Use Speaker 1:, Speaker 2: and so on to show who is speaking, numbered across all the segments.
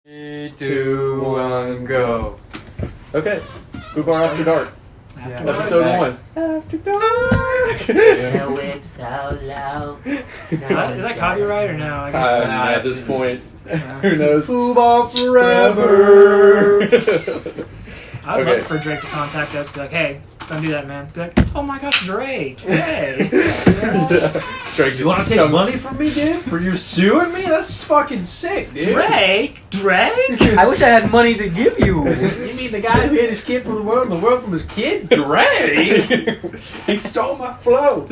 Speaker 1: 3, 2, 1, go. Okay, FUBAR After Dark. Episode 1. After Dark.
Speaker 2: Go it so low.
Speaker 3: Is that copyright or no? I guess not.
Speaker 1: At this point, who knows? FUBAR forever.
Speaker 3: I'd
Speaker 1: Okay.
Speaker 3: love for Drake to contact us, be like, "Hey, don't do that, man." Be like, "Oh my gosh, Drake! Hey,
Speaker 1: Drake just
Speaker 4: You want to take
Speaker 1: comes-
Speaker 4: money from me, dude? For you suing me? That's fucking sick, dude.
Speaker 3: Drake!
Speaker 2: I wish I had money to give you.
Speaker 4: You mean the guy who hid his kid from the world and the world from his kid? Drake?
Speaker 1: He stole my flow.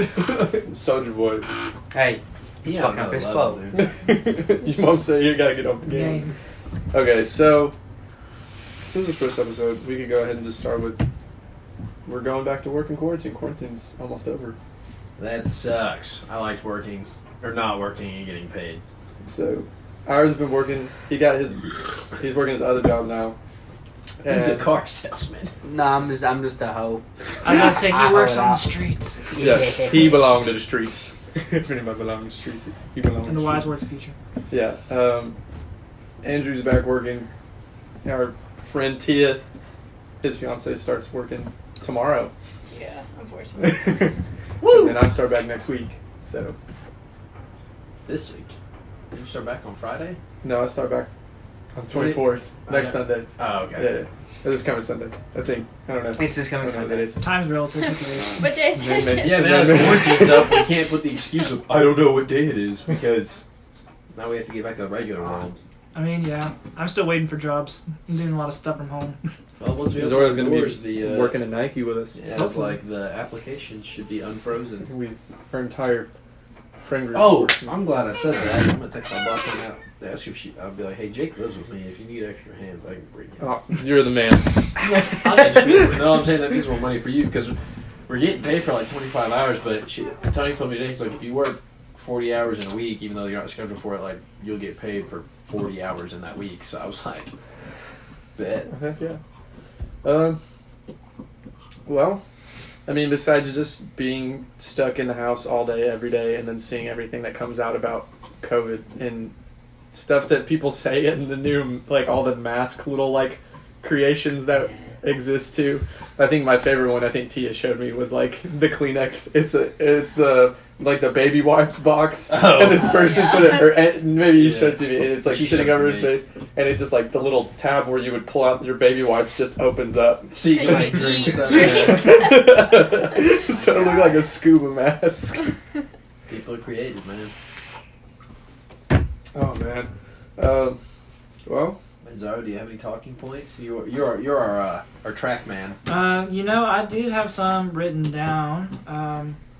Speaker 1: Soldier Boy.
Speaker 2: Hey,
Speaker 4: Yeah,
Speaker 2: fucking up his flow.
Speaker 1: Your mom said you gotta get off the game.
Speaker 3: Game.
Speaker 1: Okay, so since this is the first episode, we could go ahead and just start with we're going back to work in quarantine. Quarantine's almost over.
Speaker 4: That sucks. I liked working, or not working and getting paid.
Speaker 1: So ours has been working. He's working his other job now.
Speaker 4: He's a
Speaker 1: And-
Speaker 4: car salesman.
Speaker 2: nah, I'm just a hoe.
Speaker 3: I was gonna say
Speaker 2: I
Speaker 3: he works
Speaker 2: hold
Speaker 3: on the
Speaker 2: out.
Speaker 3: streets.
Speaker 1: Yeah, he belonged to the streets. If anybody belonged to the streets, he belonged
Speaker 3: In
Speaker 1: to
Speaker 3: the
Speaker 1: the
Speaker 3: wise
Speaker 1: streets.
Speaker 3: words of future.
Speaker 1: Yeah. Andrew's back working. Our friend Tia, his fiance, starts working tomorrow.
Speaker 5: Yeah, unfortunately.
Speaker 1: And then I start back next week. So
Speaker 4: It's this week. Did you start back on Friday?
Speaker 1: no, I start back on the 24th next
Speaker 4: Okay.
Speaker 1: Sunday.
Speaker 4: Oh, okay.
Speaker 1: Yeah, this coming Sunday. I think. I don't know.
Speaker 2: It's this coming
Speaker 1: I don't know what
Speaker 2: Sunday.
Speaker 1: that is.
Speaker 3: Time's relative.
Speaker 5: What day is
Speaker 1: Maybe-
Speaker 5: it?
Speaker 4: Yeah, but now the quarantine's up, we can't put the excuse of, I don't know what day it is, because now we have to get back to the regular world.
Speaker 3: I mean, yeah. I'm still waiting for jobs. I'm doing a lot of stuff from home.
Speaker 4: Well, once we
Speaker 1: Zora's
Speaker 4: open
Speaker 1: gonna be
Speaker 4: doors, the,
Speaker 1: working at Nike with us.
Speaker 4: Yeah, it's like the application should be unfrozen.
Speaker 1: Our entire friend group.
Speaker 4: Oh, I'm glad I said that. I'm gonna text my boss and ask if I'll be like, hey, Jake lives with me. If you need extra hands, I can bring you.
Speaker 1: Oh, you're the man.
Speaker 4: No, I'm saying that means more money for you because we're getting paid for like 25 hours. But Tony told me today, he's like, if you work 40 hours in a week, even though you're not scheduled for it, like you'll get paid for 40 hours in that week. So I was like, bet.
Speaker 1: Heck yeah. Well, I mean, besides just being stuck in the house all day, every day, and then seeing everything that comes out about COVID and stuff that people say in the new, like all the mask little like creations that exist too. I think my favorite one, I think Tia showed me, was like the Kleenex. It's the like the baby wipes box,
Speaker 4: Oh.
Speaker 1: and this person
Speaker 5: yeah.
Speaker 1: put it, or maybe you
Speaker 4: Yeah.
Speaker 1: showed it to me, and it's like
Speaker 4: She
Speaker 1: sitting
Speaker 4: showed it
Speaker 1: over
Speaker 4: to
Speaker 1: his
Speaker 4: me.
Speaker 1: face, and it's just like the little tab where you would pull out your baby wipes just opens up.
Speaker 4: So you can like drink stuff.
Speaker 5: Drink.
Speaker 4: Yeah.
Speaker 1: So it looked like a scuba mask.
Speaker 4: People are creative, man.
Speaker 1: Oh man. Well,
Speaker 4: Zara, do you have any talking points? You're our track man.
Speaker 3: I did have some written down.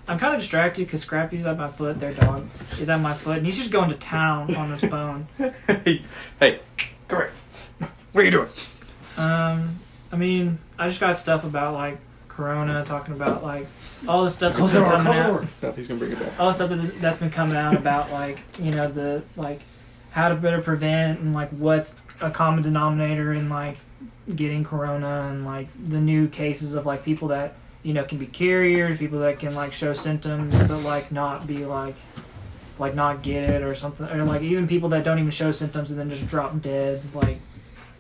Speaker 3: I'm kind of distracted because Scrappy's at my foot. Their dog is at my foot, and he's just going to town on this bone.
Speaker 1: hey, come here. What are you doing?
Speaker 3: I mean, I just got stuff about like Corona, talking about like all the stuff that's been coming out.
Speaker 1: No, he's gonna bring it back.
Speaker 3: All the stuff that's been coming out about like the like how to better prevent and like what's a common denominator in like getting Corona and like the new cases of like people that can be carriers, people that can like show symptoms but like not be like not get it or something, or like even people that don't even show symptoms and then just drop dead, like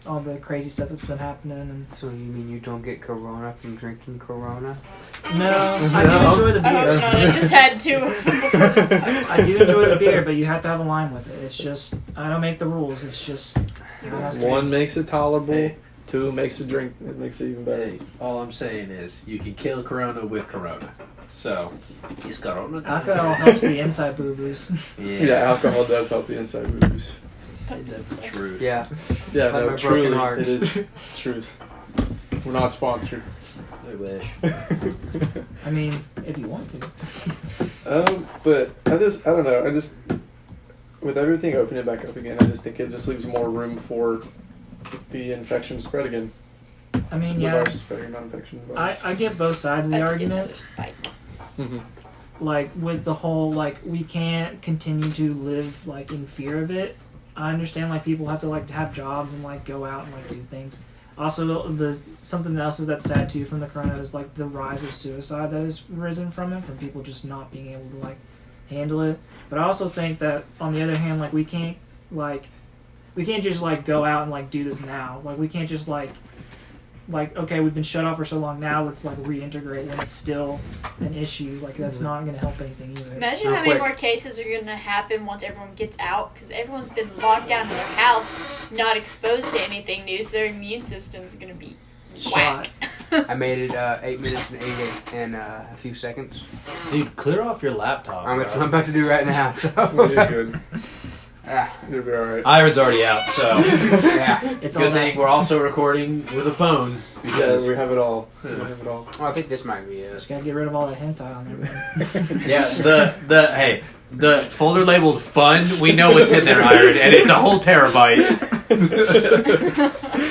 Speaker 3: all the crazy stuff that's been happening. And
Speaker 2: So you mean you don't get Corona from drinking Corona?
Speaker 3: no, I do enjoy the
Speaker 5: I hope
Speaker 3: beer.
Speaker 5: not. I just had two before this podcast.
Speaker 3: I do enjoy the beer, but you have to have a lime with it. It's just I don't make the rules. It's just it has to be.
Speaker 1: One makes it tolerable.
Speaker 4: Hey.
Speaker 1: Two makes it drink. It makes it even better.
Speaker 4: Hey, all I'm saying is you can kill Corona with Corona. So, it's Corona.
Speaker 3: Alcohol helps the inside boo boos.
Speaker 1: Yeah, alcohol does help the inside booze.
Speaker 4: That's true.
Speaker 2: Yeah.
Speaker 1: Yeah,
Speaker 2: Like my
Speaker 1: no,
Speaker 2: broken
Speaker 1: truly,
Speaker 2: heart.
Speaker 1: it is truth. We're not sponsored.
Speaker 4: I wish.
Speaker 3: I mean, if you want to.
Speaker 1: But I don't know. With everything opening back up again, I just think it just leaves more room for the infection to spread again.
Speaker 3: I mean,
Speaker 1: The
Speaker 3: yeah,
Speaker 1: virus spreading, not infection. The virus.
Speaker 3: I get both sides of the
Speaker 5: Another
Speaker 3: argument.
Speaker 5: spike.
Speaker 1: Mhm.
Speaker 3: Like with the whole like we can't continue to live like in fear of it. I understand like people have to like have jobs and like go out and like do things. Also, the something else is that's sad too from the corona is like the rise of suicide that has risen from it, from people just not being able to like handle it. But I also think that on the other hand, like we can't just like go out and like do this now. Like we can't just like okay, we've been shut off for so long, now let's like reintegrate when it's still an issue. Like that's not going to help anything either.
Speaker 5: Imagine
Speaker 2: Real
Speaker 5: how many
Speaker 2: quick.
Speaker 5: more cases are going to happen once everyone gets out, because everyone's been locked down in their house, not exposed to anything new, so their immune system's going to be
Speaker 3: Shot.
Speaker 2: I made it 8 minutes and 88 in a few seconds.
Speaker 4: Dude, clear off your laptop.
Speaker 2: I'm
Speaker 4: bro.
Speaker 2: about to do right now. So.
Speaker 1: You're good.
Speaker 2: Ah,
Speaker 1: You'll be alright.
Speaker 4: Iron's already out, so
Speaker 2: yeah.
Speaker 3: It's all
Speaker 4: good
Speaker 3: that.
Speaker 4: thing we're also recording with a phone
Speaker 1: Yeah,
Speaker 4: because
Speaker 1: we have it all. We have it all.
Speaker 2: Well, I think this might be it.
Speaker 3: Just gotta get rid of all that hentai on there.
Speaker 4: yeah, the folder labeled fun, we know what's in there, Iron, and it's a whole terabyte.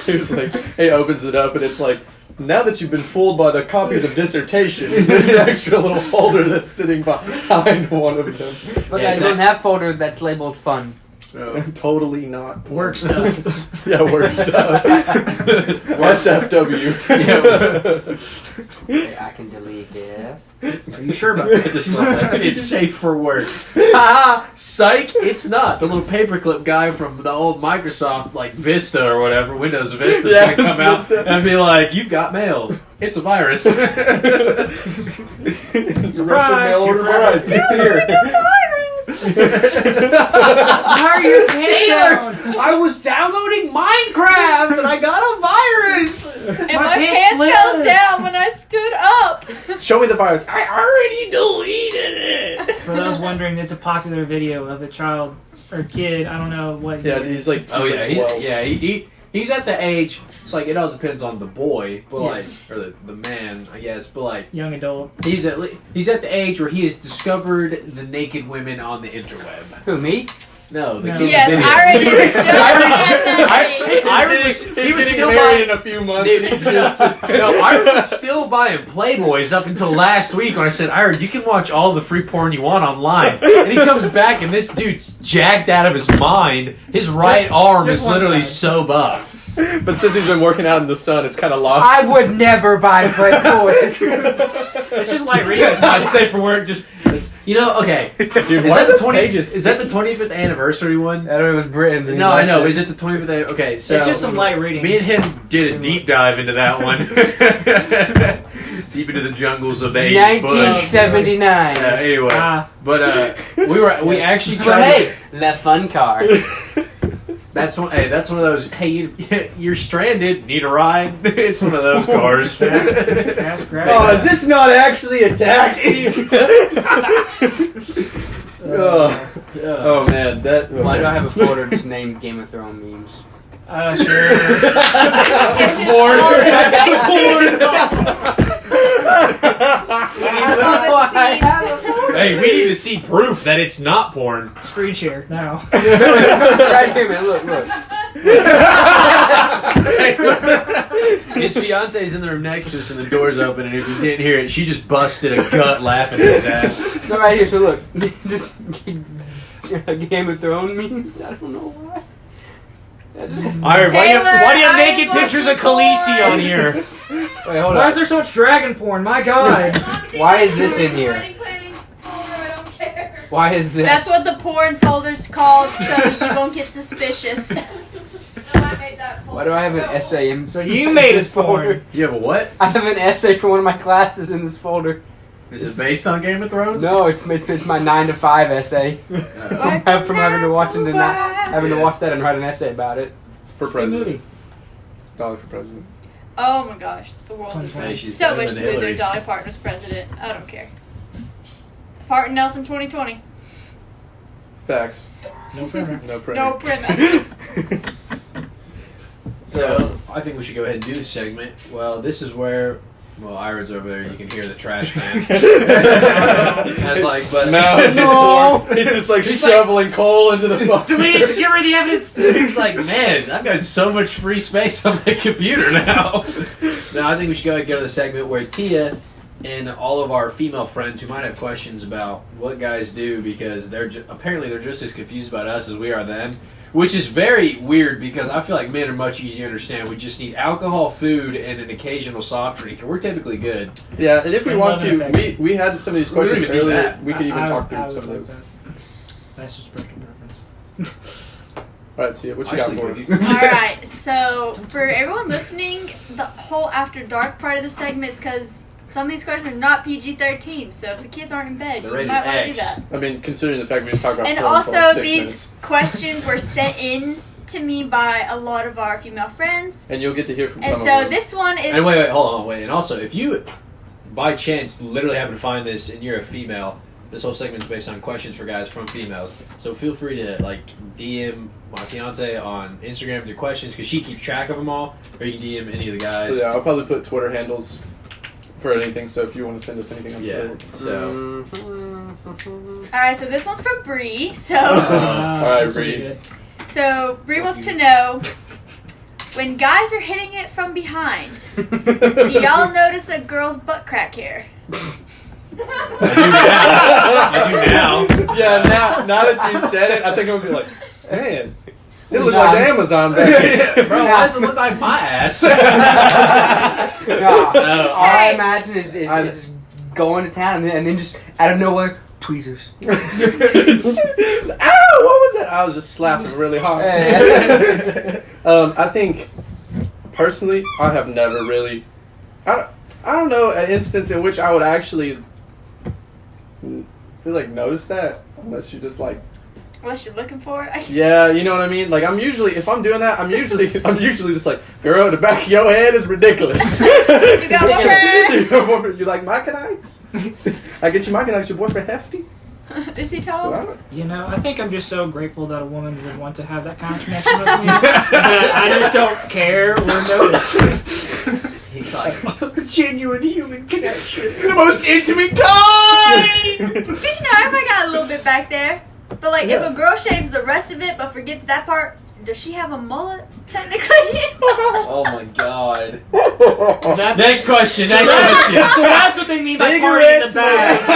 Speaker 1: It's like, he opens it up and it's like, now that you've been fooled by the copies of dissertations, there's an extra little folder that's sitting behind one of them.
Speaker 2: But
Speaker 4: Yeah,
Speaker 2: I
Speaker 4: it's
Speaker 2: don't have folder that's labeled fun.
Speaker 1: Totally not.
Speaker 3: Work stuff.
Speaker 1: Yeah, work stuff. SFW.
Speaker 2: Okay, I can delete this.
Speaker 3: Are you sure about that?
Speaker 4: Just love that. It's safe for work. Haha, psych, it's not. The little paperclip guy from the old Microsoft, like Vista or whatever, Windows Vista, is
Speaker 1: Yes,
Speaker 4: gonna come out
Speaker 1: Vista.
Speaker 4: and be like, "You've got mail. It's a virus."
Speaker 1: Russian mail order rights. Here.
Speaker 3: How are your pants down?
Speaker 4: I was downloading Minecraft and I got a virus.
Speaker 5: And
Speaker 3: My
Speaker 5: my
Speaker 3: pants
Speaker 5: pants fell
Speaker 3: slipped.
Speaker 5: down when I stood up.
Speaker 1: Show me the virus.
Speaker 4: I already deleted it.
Speaker 3: For those wondering, it's a popular video of a child or kid. I don't know what.
Speaker 1: Yeah, he's like,
Speaker 4: Oh yeah,
Speaker 1: he's like 12.
Speaker 4: he's at the age. It's like it all depends on the boy, but
Speaker 3: Yes.
Speaker 4: like, or the man, I guess. But like,
Speaker 3: Young adult.
Speaker 4: he's at the age where he has discovered the naked women on the interweb.
Speaker 2: Who, me?
Speaker 4: No, the
Speaker 3: No.
Speaker 4: kid
Speaker 5: Yes,
Speaker 4: in the
Speaker 5: I already
Speaker 4: video.
Speaker 5: I
Speaker 4: He was still
Speaker 1: married
Speaker 4: buying.
Speaker 1: in a few months.
Speaker 4: Dude,
Speaker 1: and he just
Speaker 4: No, I was still buying Playboys up until last week when I said, Iron, you can watch all the free porn you want online. And he comes back and this dude's jacked out of his mind. His right arm
Speaker 3: just
Speaker 4: is
Speaker 3: one
Speaker 4: literally
Speaker 3: side.
Speaker 4: so buff.
Speaker 1: But since he's been working out in the sun, it's kind of lost.
Speaker 2: I would never buy Playboys.
Speaker 3: It's just like reading.
Speaker 4: It's not safe for work, just, okay.
Speaker 1: Dude,
Speaker 4: Is
Speaker 1: why
Speaker 4: that
Speaker 1: are
Speaker 4: the
Speaker 1: those pages?
Speaker 4: Is that the 25th anniversary one?
Speaker 2: I don't know, it was Britain's.
Speaker 4: No, I know. Is it the 25th? Okay, so
Speaker 3: It's just some light reading.
Speaker 4: me and him did a deep dive into that one. Deep into the jungles of the 80s bush.
Speaker 2: 1979.
Speaker 4: Anyway,
Speaker 3: Ah,
Speaker 4: but we actually
Speaker 2: But
Speaker 4: tried.
Speaker 2: hey, La Fun Car.
Speaker 4: That's one of those. Hey, you're stranded. Need a ride? It's one of those cars.
Speaker 3: fast grab.
Speaker 1: Oh, is this not actually a taxi? oh. Oh man, that.
Speaker 2: Why do I have a folder just named Game of Thrones memes?
Speaker 3: Sure.
Speaker 5: It's just all the scenes.
Speaker 4: Hey, we need to see proof that it's not porn.
Speaker 3: Screen share now.
Speaker 2: Right here, man. Look.
Speaker 4: His fiance's in the room next to us, and the door's open. And if you didn't hear it, she just busted a gut laughing at his ass.
Speaker 2: No, right here. So look, just Game of Thrones memes. I don't know why. That just...
Speaker 4: Iron, why do you have naked pictures of Khaleesi on here?
Speaker 2: Wait, hold
Speaker 3: Why
Speaker 2: on.
Speaker 3: is there so much dragon porn? My God.
Speaker 2: Why is this in here?
Speaker 5: I don't care.
Speaker 2: Why is this?
Speaker 5: That's what the porn folder's called, so you won't get suspicious.
Speaker 2: Why do I have an essay in?
Speaker 3: So you made
Speaker 2: this
Speaker 3: us porn.
Speaker 4: You have a what?
Speaker 2: I have an essay for one of my classes in this folder.
Speaker 4: Is it based on Game of Thrones?
Speaker 2: No, it's my 9 to 5 essay.
Speaker 4: Uh,
Speaker 2: From having to watch having to watch that and write an essay about it.
Speaker 1: For
Speaker 3: Good
Speaker 1: president.
Speaker 3: movie.
Speaker 1: Dollar for president.
Speaker 5: Oh my gosh, the world would
Speaker 3: Hey,
Speaker 5: be
Speaker 4: she's
Speaker 5: so
Speaker 4: better
Speaker 5: much
Speaker 4: than
Speaker 5: smoother
Speaker 4: Hillary.
Speaker 5: if Dolly Parton was president. I don't care. Parton Nelson 2020.
Speaker 1: Facts.
Speaker 3: No printer.
Speaker 1: No printer.
Speaker 5: No printer.
Speaker 4: So, I think we should go ahead and do this segment. Well, this is where... Well, Iron's over there. You can hear the trash man. That's like, but...
Speaker 1: No,
Speaker 2: No.
Speaker 1: He's just like
Speaker 4: He's
Speaker 1: shoveling coal into the fucking.
Speaker 4: Please, give her the evidence. He's like, man, I've got so much free space on my computer now. Now, I think we should go ahead and go to the segment where Tia and all of our female friends who might have questions about what guys do, because apparently they're just as confused about us as we are them, which is very weird because I feel like men are much easier to understand. We just need alcohol, food, and an occasional soft drink, and we're typically good.
Speaker 1: Yeah, and if we
Speaker 3: And
Speaker 1: want
Speaker 3: love and
Speaker 1: to,
Speaker 3: affection.
Speaker 1: we had some of these
Speaker 4: We don't
Speaker 1: questions
Speaker 4: even need
Speaker 1: earlier.
Speaker 4: that.
Speaker 1: We could even
Speaker 3: I
Speaker 1: talk
Speaker 3: would
Speaker 1: through some of
Speaker 3: like
Speaker 1: those.
Speaker 3: that. That's just personal preference.
Speaker 1: All right, Tia, what you
Speaker 4: I
Speaker 1: got
Speaker 4: sleep
Speaker 1: for
Speaker 4: with
Speaker 1: us?
Speaker 4: you.
Speaker 5: Alright, so for everyone listening, the whole After Dark part of the segment is because some of these questions are not PG-13, so if the kids aren't in bed,
Speaker 4: They're
Speaker 5: you
Speaker 4: rated
Speaker 5: might want to do
Speaker 4: X.
Speaker 5: that.
Speaker 1: I mean, considering the fact we just talked about
Speaker 5: And
Speaker 1: porn for like
Speaker 5: also,
Speaker 1: 6
Speaker 5: these
Speaker 1: minutes.
Speaker 5: questions were sent in to me by a lot of our female friends.
Speaker 1: And you'll get to hear from some
Speaker 5: And
Speaker 1: of
Speaker 5: so
Speaker 1: them.
Speaker 5: this one is...
Speaker 4: And wait, hold on, wait. And also, if you, by chance, literally happen to find this and you're a female, this whole segment is based on questions for guys from females. So feel free to, like, DM my fiance on Instagram with your questions, because she keeps track of them all. Or you can DM any of the guys.
Speaker 1: Yeah, I'll probably put Twitter handles for anything, so if you want to send us anything on
Speaker 4: Yeah,
Speaker 1: Twitter.
Speaker 4: so...
Speaker 5: Alright, so this one's for Bree. So,
Speaker 1: All right,
Speaker 3: this will be
Speaker 1: Bree.
Speaker 3: good.
Speaker 5: so Bree wants to know, when guys are hitting it from behind, do y'all notice a girl's butt crack hair?
Speaker 4: I do now.
Speaker 1: Yeah, now that you said it, I think I'm going to be like, man, it looks like the Amazon bag.
Speaker 4: Bro, why does it look like my ass?
Speaker 2: No, all I
Speaker 5: Hey.
Speaker 2: imagine is going to town and then just out of nowhere, tweezers.
Speaker 1: Ow, what was that? I was just slapping really hard. I think, personally, I have never really, I don't know an instance in which I would actually feel like notice that, unless you just like,
Speaker 5: Unless you're looking for it.
Speaker 1: yeah, you know what I mean? Like, I'm usually, if I'm doing that, I'm usually just like, girl, the back of your head is ridiculous.
Speaker 5: You got boyfriend?
Speaker 1: You like mechanics? I get you mechanics, your boyfriend hefty?
Speaker 5: Is he
Speaker 1: Well, I
Speaker 5: tall?
Speaker 1: don't-
Speaker 3: You know, I think I'm just so grateful that a woman would want to have that kind of connection with me that I just don't care or notice.
Speaker 4: He's like,
Speaker 1: Genuine human connection.
Speaker 4: the most intimate kind!
Speaker 5: Did you know everybody got a little bit back there? But like,
Speaker 1: Yeah.
Speaker 5: if a girl shaves the rest of it but forgets that part, does she have a mullet technically?
Speaker 4: Oh my god.
Speaker 3: That-
Speaker 4: Next question,
Speaker 3: so
Speaker 4: next
Speaker 3: that's-
Speaker 4: question.
Speaker 3: So that's what they mean by party in the
Speaker 1: Cigarettes,
Speaker 3: back.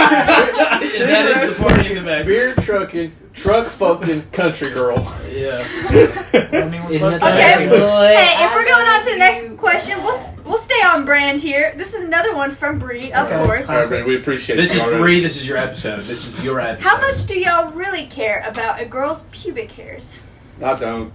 Speaker 4: That is the party in the back.
Speaker 1: Beer trucking, truck fucking country girl.
Speaker 4: Yeah.
Speaker 3: I mean, we're
Speaker 2: Isn't it
Speaker 3: supposed to-
Speaker 5: Okay.
Speaker 2: boy?
Speaker 5: Hey, if we're going on to the next question, we'll stay on brand here. This is another one from Bree, of
Speaker 3: Okay.
Speaker 5: course.
Speaker 1: All right, Brady, we appreciate
Speaker 4: This
Speaker 1: you
Speaker 4: is
Speaker 1: already.
Speaker 4: Bree, this is your episode. This is your episode.
Speaker 5: How much do y'all really care about a girl's pubic hairs?
Speaker 1: I don't.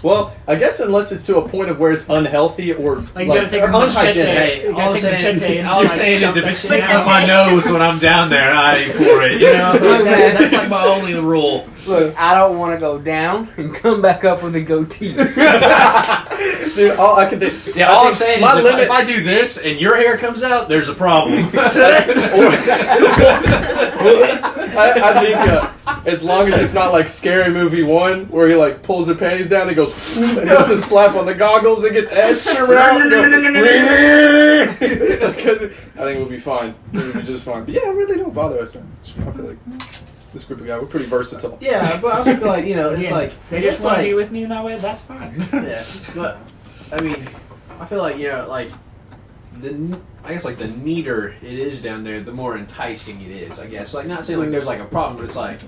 Speaker 1: Well, I guess unless it's to a point of where it's unhealthy or
Speaker 3: Like, you gotta take
Speaker 1: or
Speaker 3: a machete.
Speaker 1: unhygienic.
Speaker 4: Hey,
Speaker 3: You gotta
Speaker 4: all I'm
Speaker 3: take machete
Speaker 4: saying,
Speaker 3: and
Speaker 4: all I'm
Speaker 3: just, like,
Speaker 4: saying is
Speaker 3: shove
Speaker 4: if
Speaker 3: that
Speaker 4: it
Speaker 3: shit
Speaker 4: sticks
Speaker 5: down.
Speaker 4: up my nose when I'm down there, I ain't for it. You know, that's like my only rule.
Speaker 2: Look, I don't want to go down and come back up with a goatee.
Speaker 1: Dude, all I can think.
Speaker 4: Yeah, all I'm saying
Speaker 1: my
Speaker 4: is
Speaker 1: limit.
Speaker 4: if I do this and your hair comes out, there's a problem.
Speaker 1: I think as long as it's not like Scary Movie 1 where he like pulls her panties down and goes and hits a slap on the goggles and get the edge trimmer out and go, I think we'll be fine. We'll be just fine. But yeah, it really don't bother us that much. I feel like this group of guys, we're pretty versatile.
Speaker 4: Yeah, but I also feel like, you know, it's
Speaker 3: Again,
Speaker 4: like...
Speaker 3: they
Speaker 4: it's
Speaker 3: just want to
Speaker 4: like,
Speaker 3: be with me in that way. That's fine.
Speaker 4: Yeah, but, I mean, I feel like, you know, like, I guess, like, the neater it is down there, the more enticing it is, I guess. Like, not saying, like, there's, like, a problem, but it's, like,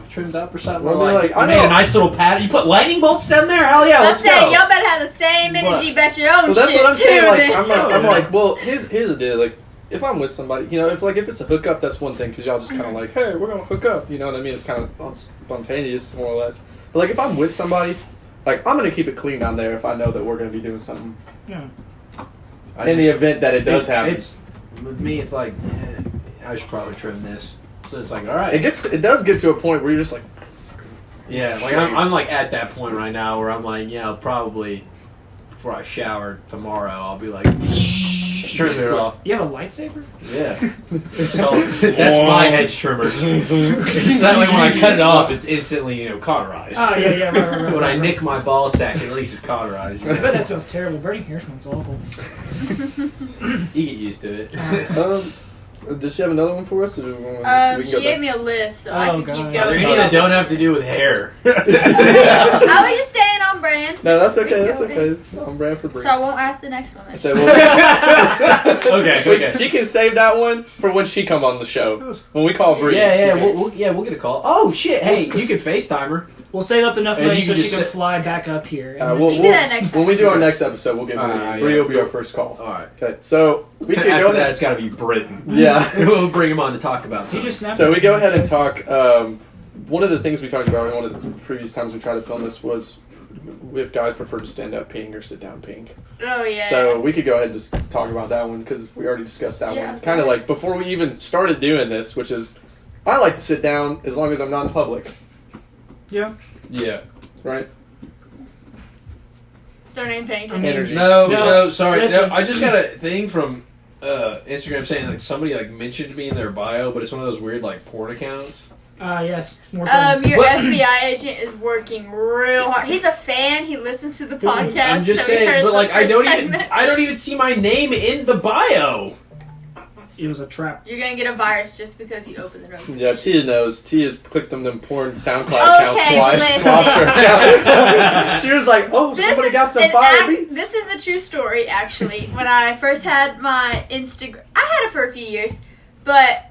Speaker 4: trimmed up or something.
Speaker 1: Well,
Speaker 4: Or, like,
Speaker 1: I
Speaker 4: you made
Speaker 1: know.
Speaker 4: a nice little pad. You put lightning bolts down there? Hell yeah,
Speaker 5: Let's
Speaker 4: let's
Speaker 5: say
Speaker 4: go.
Speaker 5: y'all better have the same energy about your own
Speaker 1: Well, that's
Speaker 5: shit
Speaker 1: what I'm
Speaker 5: too.
Speaker 1: saying. Like,
Speaker 5: then.
Speaker 1: I'm like, well, here's the deal. Like, if I'm with somebody, you know, if it's a hookup, that's one thing because y'all just kind of like, hey, we're gonna hook up. You know what I mean? It's kind of spontaneous, more or less. But like, if I'm with somebody, like, I'm gonna keep it clean down there if I know that we're gonna be doing something
Speaker 3: Yeah.
Speaker 1: in the event that it does happen.
Speaker 4: It's, with me, it's like, I should probably trim this. So it's like, all right.
Speaker 1: It does get to a point where you're just like,
Speaker 4: Yeah, like I'm like at that point right now where I'm like, yeah, I'll probably before I shower tomorrow, I'll be like, trim it off.
Speaker 3: You have a lightsaber?
Speaker 4: Yeah, that's my hedge trimmer. It's that way when I cut it off, it's instantly cauterized.
Speaker 3: Oh, yeah, right.
Speaker 4: When I nick my ball sack, at least it's cauterized. You
Speaker 3: I
Speaker 4: know?
Speaker 3: bet that sounds terrible. Burning hair smells awful.
Speaker 4: You get used to it.
Speaker 1: does she have another one for us? Or do we want to
Speaker 5: She gave me a list, so I
Speaker 3: Oh,
Speaker 5: can
Speaker 3: God.
Speaker 5: keep
Speaker 4: Are there
Speaker 5: going.
Speaker 4: any that don't have to do with hair?
Speaker 5: How are you staying on brand?
Speaker 1: No, that's okay. That's okay. I'm brand for Bree.
Speaker 5: So I won't ask the next one. Then.
Speaker 1: So we'll,
Speaker 4: Okay.
Speaker 1: She can save that one for when she come on the show. When we call Bree.
Speaker 4: Yeah, we'll get a call. Oh shit! Hey, you can FaceTime her.
Speaker 3: We'll save up enough
Speaker 4: And
Speaker 3: money
Speaker 4: you
Speaker 3: so
Speaker 4: can
Speaker 3: she
Speaker 4: just
Speaker 3: can
Speaker 4: sit-
Speaker 3: fly back up here. And
Speaker 1: We'll,
Speaker 5: We can do that next
Speaker 1: when
Speaker 5: time.
Speaker 1: we do our next episode, we'll get Bree. Bree
Speaker 4: yeah.
Speaker 1: will be our first call.
Speaker 4: All right.
Speaker 1: Okay, so we can
Speaker 4: After
Speaker 1: go
Speaker 4: that,
Speaker 1: ahead.
Speaker 4: it's got to be Britain.
Speaker 1: Yeah.
Speaker 4: We'll bring him on to talk about
Speaker 3: he
Speaker 4: something.
Speaker 3: just snapped
Speaker 1: So
Speaker 3: at
Speaker 1: we go
Speaker 3: me.
Speaker 1: ahead and talk one of the things we talked about in one of the previous times we tried to film this was if guys prefer to stand up peeing or sit down peeing.
Speaker 5: Oh yeah.
Speaker 1: So we could go ahead and just talk about that one because we already discussed that
Speaker 5: Yeah.
Speaker 1: one. Kind of like before we even started doing this, which is I like to sit down as long as I'm not in public,
Speaker 3: Yeah.
Speaker 4: Yeah.
Speaker 1: right?
Speaker 5: They're named paying
Speaker 3: I mean,
Speaker 1: Energy.
Speaker 4: No, sorry.
Speaker 3: listen.
Speaker 4: No, I just got a thing from Instagram saying like somebody like mentioned me in their bio, but it's one of those weird like porn accounts.
Speaker 3: Yes. More friends.
Speaker 5: Your
Speaker 4: What?
Speaker 5: FBI agent is working real hard. He's a fan. He listens to the podcast.
Speaker 4: I'm just
Speaker 5: so he heard
Speaker 4: saying, but
Speaker 5: the
Speaker 4: like
Speaker 5: first segment.
Speaker 4: I don't even see my name in the bio.
Speaker 3: It was a trap.
Speaker 5: You're gonna get a virus just because you open the notification.
Speaker 1: Yeah, Tia knows. Tia clicked on them porn SoundCloud accounts
Speaker 5: Okay,
Speaker 1: twice.
Speaker 5: listen.
Speaker 1: Lost her account. She was like, "Oh,
Speaker 5: This
Speaker 1: somebody
Speaker 5: is
Speaker 1: got some
Speaker 5: an
Speaker 1: fire beats."
Speaker 5: This is a true story, actually. When I first had my Instagram, I had it for a few years, but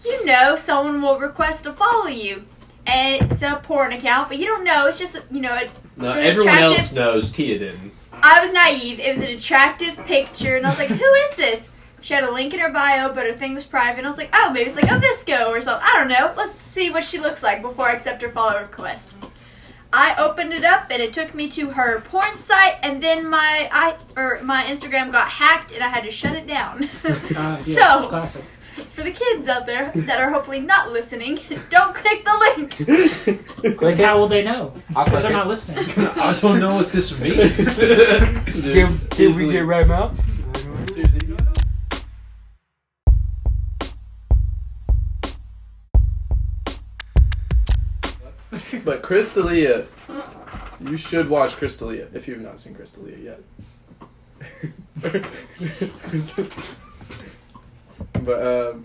Speaker 5: you know, someone will request to follow you, and it's a porn account, but you don't know. It's just
Speaker 4: No,
Speaker 5: an
Speaker 4: everyone
Speaker 5: attractive-
Speaker 4: else knows. Tia didn't.
Speaker 5: I was naive. It was an attractive picture, and I was like, "Who is this?" She had a link in her bio, but her thing was private. And I was like, "Oh, maybe it's like a Visco or something. I don't know. Let's see what she looks like before I accept her follow request." I opened it up, and it took me to her porn site, and then my Instagram got hacked, and I had to shut it down.
Speaker 3: Yes,
Speaker 5: So,
Speaker 3: classic.
Speaker 5: for the kids out there that are hopefully not listening, don't click the link.
Speaker 3: Like, how will they know?
Speaker 2: I'll
Speaker 3: If
Speaker 2: click
Speaker 3: they're
Speaker 2: it.
Speaker 3: not listening.
Speaker 4: I don't know what this means.
Speaker 2: Did we
Speaker 1: Easily.
Speaker 2: get right out?
Speaker 1: Seriously. But Crystalia, you should watch Crystalia if you have not seen Crystalia yet. But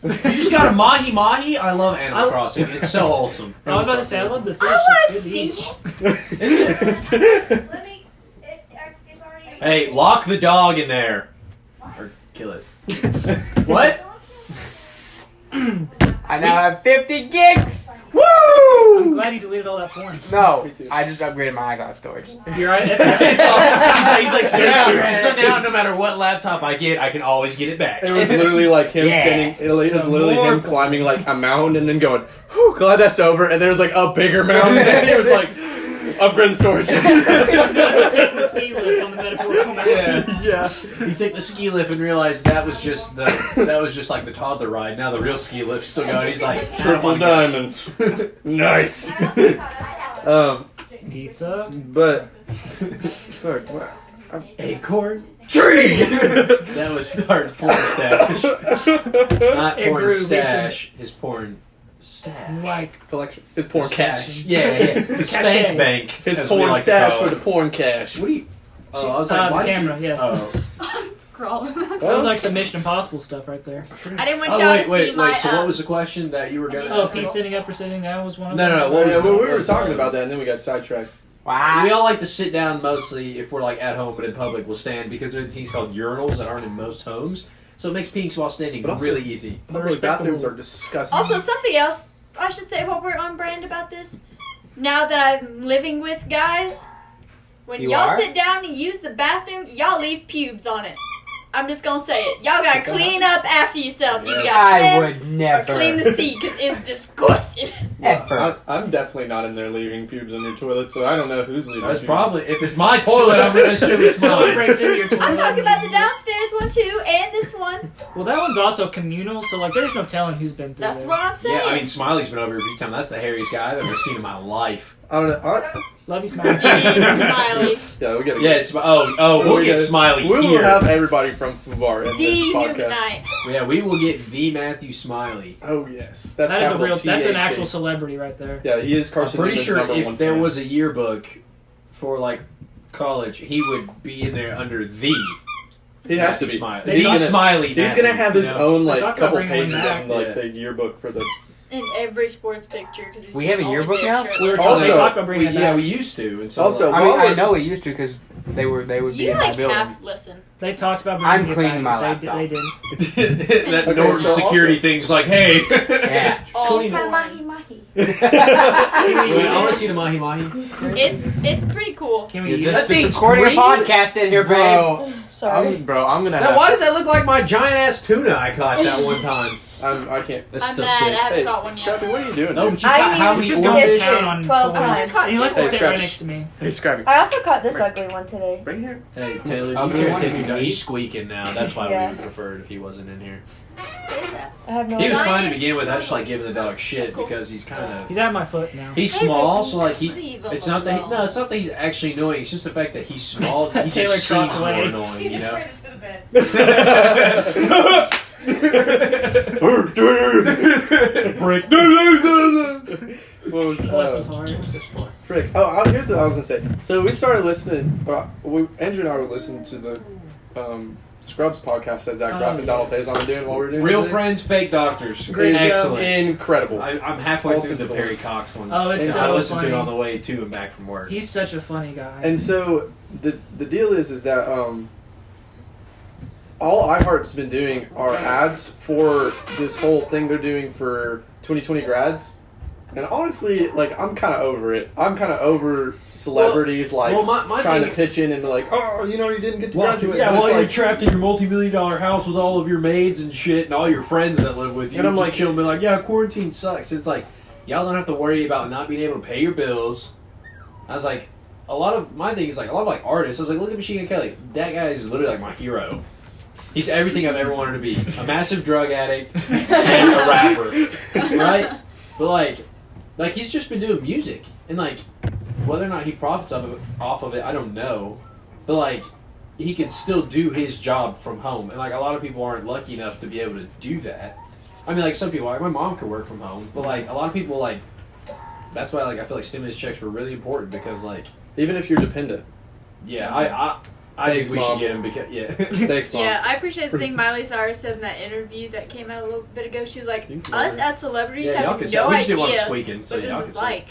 Speaker 4: You just got a mahi mahi. I love Animal Crossing. It's so wholesome.
Speaker 3: I was about to say, I love the fish.
Speaker 5: I want to
Speaker 3: It's good
Speaker 5: see
Speaker 3: eat.
Speaker 5: it.
Speaker 6: Let me. It's already.
Speaker 4: Hey, lock the dog in there, or kill it. What?
Speaker 2: I now have 50 gigs!
Speaker 3: I'm
Speaker 2: Woo!
Speaker 3: glad you deleted all that porn.
Speaker 2: No,
Speaker 1: Me too.
Speaker 2: I just upgraded my iCloud storage.
Speaker 3: You're right.
Speaker 4: he's like
Speaker 3: Yeah.
Speaker 4: so now no matter what laptop I get, I can always get it back.
Speaker 1: it was literally like him
Speaker 2: Yeah.
Speaker 1: standing. It was
Speaker 3: Some
Speaker 1: literally
Speaker 3: more
Speaker 1: him climbing like a mountain and then going, "Whew, glad that's over." And there's like a bigger mountain, and he was like, "Upgrade the storage."
Speaker 3: The ski lift on the metaphorical mountain.
Speaker 4: Yeah.
Speaker 1: Yeah.
Speaker 4: He took the ski lift and realized that was just like the toddler ride. Now the real ski lift's still going. He's like
Speaker 1: Triple diamonds. Nice.
Speaker 3: Pizza.
Speaker 1: But fuck, what?
Speaker 4: acorn tree. That was our porn stash, not
Speaker 3: It
Speaker 4: porn
Speaker 3: grew,
Speaker 4: stash. His porn stash.
Speaker 3: Like,
Speaker 1: Collection. His porn cash.
Speaker 4: Yeah. The spank bank.
Speaker 1: His
Speaker 4: as we
Speaker 1: porn
Speaker 4: like to
Speaker 1: stash
Speaker 4: call
Speaker 1: for
Speaker 4: it.
Speaker 1: the porn cash.
Speaker 4: What do you? Oh, I was like,
Speaker 3: the
Speaker 4: why did you-
Speaker 3: camera, yes.
Speaker 4: Oh.
Speaker 5: Crawling.
Speaker 3: That was like some Mission Impossible stuff right there.
Speaker 5: I didn't want
Speaker 4: Oh,
Speaker 5: y'all
Speaker 4: wait,
Speaker 5: to
Speaker 4: wait,
Speaker 5: see my.
Speaker 4: wait. So what was the question that you were going to
Speaker 3: Oh,
Speaker 4: ask?
Speaker 3: Pete sitting up or sitting down was one of
Speaker 4: No,
Speaker 3: them.
Speaker 4: no, no. What was
Speaker 1: we
Speaker 4: what
Speaker 1: were
Speaker 4: was
Speaker 1: talking
Speaker 4: the-
Speaker 1: about that, and then we got sidetracked.
Speaker 2: Wow.
Speaker 4: We all like to sit down mostly if we're like at home, but in public we'll stand because there are things called urinals that aren't in most homes. So it makes peeing while standing
Speaker 1: But also-
Speaker 4: really easy.
Speaker 1: Public
Speaker 3: respectable-
Speaker 1: bathrooms are disgusting.
Speaker 5: Also, something else I should say while we're on brand about this. Now that I'm living with guys, when
Speaker 2: You
Speaker 5: y'all
Speaker 2: are?
Speaker 5: sit down and use the bathroom, y'all leave pubes on it. I'm just gonna say it. Y'all gotta clean up after yourselves. You
Speaker 1: Yes.
Speaker 5: gotta
Speaker 2: I
Speaker 5: trim
Speaker 2: would
Speaker 5: or
Speaker 2: never.
Speaker 5: clean the seat because it's disgusting.
Speaker 2: Ever.
Speaker 1: I'm definitely not in there leaving pubes on your toilet, so I don't know who's leaving.
Speaker 4: That's
Speaker 1: pubes.
Speaker 4: probably if it's my toilet, I'm gonna assume it's
Speaker 3: Someone
Speaker 4: mine.
Speaker 3: breaks into your toilet.
Speaker 5: I'm talking
Speaker 3: and
Speaker 5: about the
Speaker 3: uses-
Speaker 5: downstairs one too, and this one.
Speaker 3: Well, that one's also communal, so like, there's no telling who's been through
Speaker 5: That's
Speaker 3: there.
Speaker 5: what I'm saying.
Speaker 4: Yeah, I mean Smiley's been over a few times. That's the hairiest guy I've ever seen in my life.
Speaker 1: I don't know.
Speaker 3: Love you, Smiley.
Speaker 5: Smiley.
Speaker 1: Yeah, we gotta.
Speaker 4: Yes. We'll get Smiley
Speaker 1: We will
Speaker 4: here.
Speaker 1: have everybody from FUBAR in
Speaker 5: The
Speaker 1: this
Speaker 5: Nuke
Speaker 1: podcast.
Speaker 5: Night.
Speaker 4: Yeah, we will get the Matthew Smiley.
Speaker 1: Oh yes, that's
Speaker 3: That is a
Speaker 1: capital
Speaker 3: real. That's an
Speaker 1: THC.
Speaker 3: actual celebrity right there.
Speaker 1: Yeah, he is
Speaker 4: I'm
Speaker 1: Carson.
Speaker 4: pretty
Speaker 1: Newman's
Speaker 4: sure
Speaker 1: number
Speaker 4: if
Speaker 1: one
Speaker 4: there
Speaker 1: fan.
Speaker 4: was a yearbook for like college, he would be in there under the.
Speaker 1: he has to
Speaker 4: Matthew
Speaker 1: be.
Speaker 4: Smiley.
Speaker 3: They
Speaker 4: The
Speaker 3: talk-
Speaker 4: Smiley.
Speaker 1: He's
Speaker 4: Matthew,
Speaker 1: gonna have
Speaker 4: you
Speaker 1: his
Speaker 4: know?
Speaker 1: own like
Speaker 3: They're talking
Speaker 1: couple
Speaker 3: about bringing
Speaker 1: pages
Speaker 3: him
Speaker 1: on
Speaker 3: back.
Speaker 1: like
Speaker 4: Yeah.
Speaker 1: the yearbook for the.
Speaker 5: In every sports picture because he's
Speaker 2: We
Speaker 5: just
Speaker 2: have a
Speaker 5: always
Speaker 2: yearbook
Speaker 5: there
Speaker 2: now?
Speaker 5: shirtless.
Speaker 3: We were
Speaker 1: Also-
Speaker 3: they talked about bringing it back.
Speaker 4: we used to. And so
Speaker 1: Also,
Speaker 2: I mean,
Speaker 1: While
Speaker 2: I
Speaker 1: we're-
Speaker 2: know we used to because they would be
Speaker 5: You
Speaker 2: in my
Speaker 5: like
Speaker 2: building.
Speaker 5: half listen.
Speaker 3: They talked about bringing
Speaker 2: I'm
Speaker 3: it
Speaker 2: cleaning
Speaker 3: back.
Speaker 2: my
Speaker 3: They,
Speaker 2: laptop.
Speaker 3: they didn't.
Speaker 4: that
Speaker 1: Okay,
Speaker 4: Norton
Speaker 1: so
Speaker 4: security
Speaker 1: also-
Speaker 4: thing's like, hey.
Speaker 2: Yeah.
Speaker 5: All
Speaker 4: Clean
Speaker 5: sports.
Speaker 6: Mahi.
Speaker 4: Wait, I want to see the mahi mahi.
Speaker 5: It's pretty cool.
Speaker 3: Can we
Speaker 2: You're
Speaker 3: use
Speaker 2: just
Speaker 4: That thing's
Speaker 2: recording
Speaker 4: green?
Speaker 2: a podcast in here, babe.
Speaker 1: Bro, I'm gonna
Speaker 4: Now,
Speaker 1: have.
Speaker 4: why does that look like my giant ass tuna I caught that one time?
Speaker 1: I can't.
Speaker 4: That's
Speaker 5: I'm
Speaker 4: still
Speaker 5: mad.
Speaker 4: sick.
Speaker 5: I haven't
Speaker 1: Hey,
Speaker 5: caught one
Speaker 1: Scrappy,
Speaker 5: yet.
Speaker 1: what are you doing?
Speaker 4: No,
Speaker 1: dude?
Speaker 4: but you
Speaker 6: I
Speaker 4: got how
Speaker 6: used
Speaker 4: many
Speaker 6: to
Speaker 3: Going
Speaker 6: fish
Speaker 3: down
Speaker 6: it
Speaker 3: on
Speaker 6: 12
Speaker 3: toys.
Speaker 6: times.
Speaker 3: He likes to
Speaker 1: Hey,
Speaker 3: sit right
Speaker 1: Scratch.
Speaker 3: next to me.
Speaker 1: Hey, Scrappy.
Speaker 6: I also caught this ugly one today.
Speaker 1: Bring it here.
Speaker 4: Hey, Taylor,
Speaker 2: I'll
Speaker 4: you
Speaker 2: do
Speaker 4: can't
Speaker 2: one
Speaker 4: take
Speaker 2: if
Speaker 4: him
Speaker 2: you
Speaker 4: down.
Speaker 2: don't.
Speaker 4: He's squeaking now. That's why
Speaker 6: Yeah.
Speaker 4: we would prefer it if he wasn't in here.
Speaker 5: What is that?
Speaker 6: I have no
Speaker 4: He was
Speaker 6: idea.
Speaker 4: fine to begin with. I just like giving the dog shit
Speaker 5: That's cool.
Speaker 4: because he's kind of
Speaker 3: He's at my foot now.
Speaker 4: he's
Speaker 5: Hey,
Speaker 4: small,
Speaker 5: baby,
Speaker 4: so like
Speaker 5: leave him
Speaker 4: it's not that
Speaker 5: alone.
Speaker 4: no, it's not that he's actually annoying. It's just the fact that he's small. He
Speaker 3: Taylor
Speaker 4: just seems
Speaker 3: trots
Speaker 4: more
Speaker 3: away.
Speaker 4: annoying, you know.
Speaker 1: Brick. What was
Speaker 3: Bless his heart.
Speaker 1: Frick. Oh, here's what I was gonna say. So we started listening. Andrew and I were listening to the Scrubs podcast that Zach
Speaker 3: Oh,
Speaker 1: Braff and Donald
Speaker 3: yes.
Speaker 1: Faison are doing while we're doing
Speaker 4: Real
Speaker 1: today.
Speaker 4: friends, fake doctors.
Speaker 3: Great show.
Speaker 4: Excellent.
Speaker 1: Incredible.
Speaker 4: I'm halfway
Speaker 1: All
Speaker 4: through the
Speaker 1: sensible.
Speaker 4: Perry Cox one.
Speaker 3: Oh, it's
Speaker 4: And
Speaker 3: so
Speaker 4: I listened to it
Speaker 3: funny.
Speaker 4: on the way to and back from work.
Speaker 3: He's such a funny guy.
Speaker 1: And so the deal is that all iHeart's been doing are ads for this whole thing they're doing for 2020 grads. And honestly, like, I'm kind of over it. I'm kind of over celebrities my trying
Speaker 4: thing-
Speaker 1: to pitch in and be like, oh, you know, you didn't get to graduate.
Speaker 4: yeah,
Speaker 1: But
Speaker 4: while
Speaker 1: it's
Speaker 4: you're
Speaker 1: like,
Speaker 4: trapped in your multi-million-dollar house with all of your maids and shit and all your friends that live with you,
Speaker 1: And I'm
Speaker 4: just
Speaker 1: like-
Speaker 4: chill and be like, yeah, quarantine sucks. It's like, y'all don't have to worry about not being able to pay your bills. I was like, a lot of my thing is like, a lot of like artists, I was like, look at Machine Gun Kelly. That guy is literally like my hero. He's everything I've ever wanted to be. A massive drug addict and a rapper. Right? But like he's just been doing music. And like, whether or not he profits off of it, I don't know. But like, he can still do his job from home. And like, a lot of people aren't lucky enough to be able to do that. I mean, like, some people, like my mom could work from home. But like, a lot of people, like, that's why like I feel like stimulus checks were really important because like,
Speaker 1: even if you're dependent.
Speaker 4: yeah, I
Speaker 1: Thanks,
Speaker 4: think we
Speaker 1: Mom.
Speaker 4: should get him because yeah.
Speaker 1: Thanks, Mom.
Speaker 5: Yeah, I appreciate the thing Miley Cyrus said in that interview that came out a little bit ago. She was like,
Speaker 1: You can
Speaker 5: us
Speaker 1: go
Speaker 5: as celebrities
Speaker 4: Yeah, y'all
Speaker 5: have
Speaker 4: can say.
Speaker 5: no
Speaker 4: We just didn't want him
Speaker 5: idea
Speaker 4: squeaking, so
Speaker 5: what
Speaker 4: y'all
Speaker 5: this
Speaker 4: can
Speaker 5: is
Speaker 4: say.
Speaker 5: like.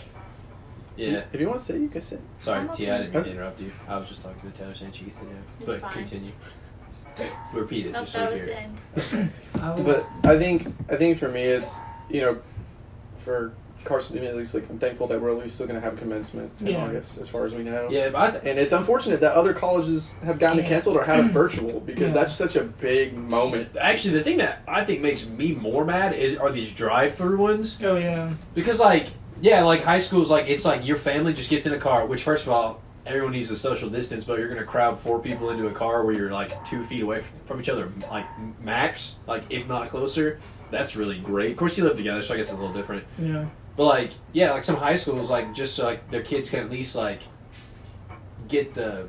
Speaker 4: Yeah.
Speaker 1: If you want to say, you can say.
Speaker 4: Sorry,
Speaker 5: I'm
Speaker 4: T. I didn't mean
Speaker 1: okay.
Speaker 4: to interrupt you. I was just talking to Taylor saying she gets to do.
Speaker 5: It's
Speaker 4: But
Speaker 5: fine.
Speaker 4: continue. Repeat it,
Speaker 5: Nope,
Speaker 4: just so
Speaker 5: that
Speaker 4: we
Speaker 5: was
Speaker 4: hear
Speaker 5: the
Speaker 4: it.
Speaker 5: end.
Speaker 3: I was,
Speaker 1: But I think for me, it's, you know, for Carson, at least, like, I'm thankful that we're at least still going to have commencement in
Speaker 3: Yeah.
Speaker 1: August, as far as we know.
Speaker 4: Yeah, but
Speaker 1: And it's unfortunate that other colleges have gotten it
Speaker 3: Yeah.
Speaker 1: canceled or had it virtual because
Speaker 3: Yeah.
Speaker 1: that's such a big moment.
Speaker 4: actually, the thing that I think makes me more mad are these drive-through ones.
Speaker 3: oh yeah.
Speaker 4: Because, like, yeah, like, high school's like, it's like your family just gets in a car, which, first of all, everyone needs a social distance, but you're going to crowd 4 people into a car where you're, like, 2 feet away from each other, like, max, like, if not closer. That's really great. Of course, you live together, so I guess it's a little different.
Speaker 3: Yeah.
Speaker 4: But like, yeah, like some high schools, like just so like their kids can at least like get the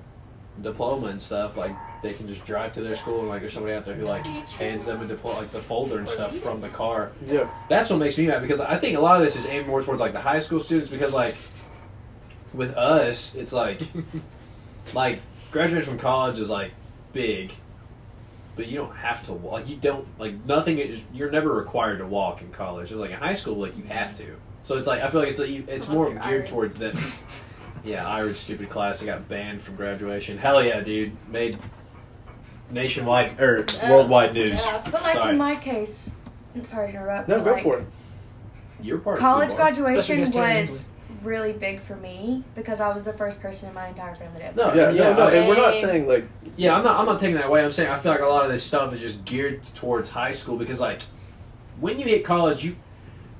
Speaker 4: diploma and stuff. Like they can just drive to their school and like there's somebody out there who like hands them a diploma, like the folder and stuff from the car.
Speaker 1: Yeah.
Speaker 4: That's what makes me mad because I think a lot of this is aimed more towards like the high school students because like with us, it's like like graduating from college is like big. But you don't have to walk. Like you don't like nothing. You're never required to walk in college. It's like in high school, like you have to. So it's like I feel like it's
Speaker 5: Unless
Speaker 4: more
Speaker 5: you're
Speaker 4: geared
Speaker 5: Irish.
Speaker 4: towards that. Yeah, Irish stupid class. I got banned from graduation. Hell yeah, dude! Made nationwide or worldwide news.
Speaker 5: Yeah.
Speaker 6: But like
Speaker 4: Sorry.
Speaker 6: in my case, I'm sorry to interrupt.
Speaker 1: No,
Speaker 6: but,
Speaker 1: go
Speaker 6: like,
Speaker 1: for it.
Speaker 4: You're part
Speaker 6: College
Speaker 4: of FUBAR.
Speaker 3: Especially
Speaker 6: graduation
Speaker 3: against Taylor
Speaker 6: was really big for me because I was the first person in my entire family to ever.
Speaker 4: No,
Speaker 1: Yeah,
Speaker 4: yeah,
Speaker 1: no,
Speaker 4: I-
Speaker 1: and we're not saying, like,
Speaker 4: Yeah, I'm not taking that away. I'm saying I feel like a lot of this stuff is just geared towards high school because like when you hit college, you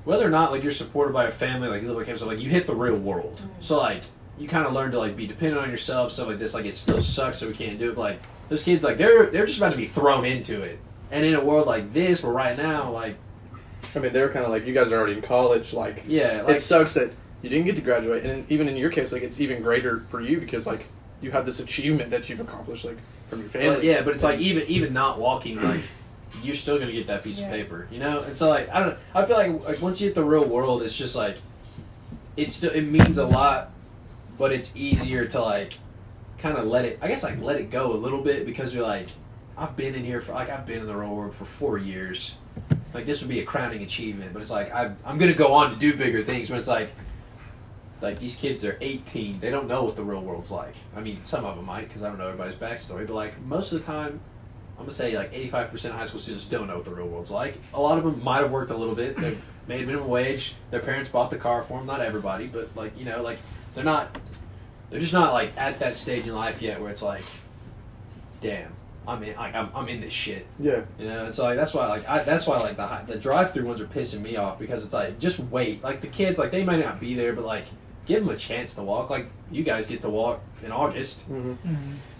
Speaker 4: whether or not like you're supported by a family, like you live on campus, like you hit the real world. So like you kind of learn to like be dependent on yourself, stuff like this. Like it still sucks, so we can't do it. But, like those kids, like they're just about to be thrown into it. And in a world like this, where right now, like
Speaker 1: I mean, they're kind of like, you guys are already in college, like,
Speaker 4: yeah, like
Speaker 1: it sucks that you didn't get to graduate, and even in your case, like, it's even greater for you because, like, you have this achievement that you've accomplished, like, from your family.
Speaker 4: yeah, but it's like even not walking, like you're still gonna get that piece of paper, you know. And so like I don't know. I feel like once you hit the real world, it's just like it means a lot, but it's easier to like kind of let it go a little bit because you're like I've been in here for like I've been in the real world for 4 years. Like this would be a crowning achievement, but it's like I'm gonna go on to do bigger things. When it's like these kids are 18, they don't know what the real world's like. I mean, some of them might because I don't know everybody's backstory, but like most of the time, I'm gonna say like 85% of high school students don't know what the real world's like. A lot of them might have worked a little bit. They made minimum wage. Their parents bought the car for them. Not everybody, but like you know, like they're just not like at that stage in life yet where it's like, damn, I'm in this shit.
Speaker 1: Yeah.
Speaker 4: You know, and so like that's why the drive-through ones are pissing me off because it's like just wait. Like the kids, like they might not be there, but like give them a chance to walk. Like you guys get to walk in August,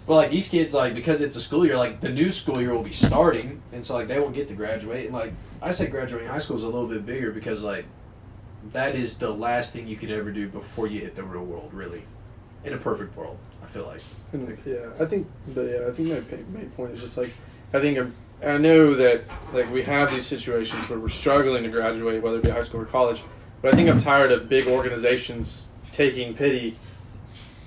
Speaker 4: but like these kids, like because it's a school year, like the new school year will be starting, and so like they won't get to graduate. And like I say, graduating high school is a little bit bigger because like that is the last thing you could ever do before you hit the real world, really. In a perfect world, I feel like.
Speaker 1: And I think my main point is just like, I know that like we have these situations where we're struggling to graduate, whether it be high school or college, but I think I'm tired of big organizations taking pity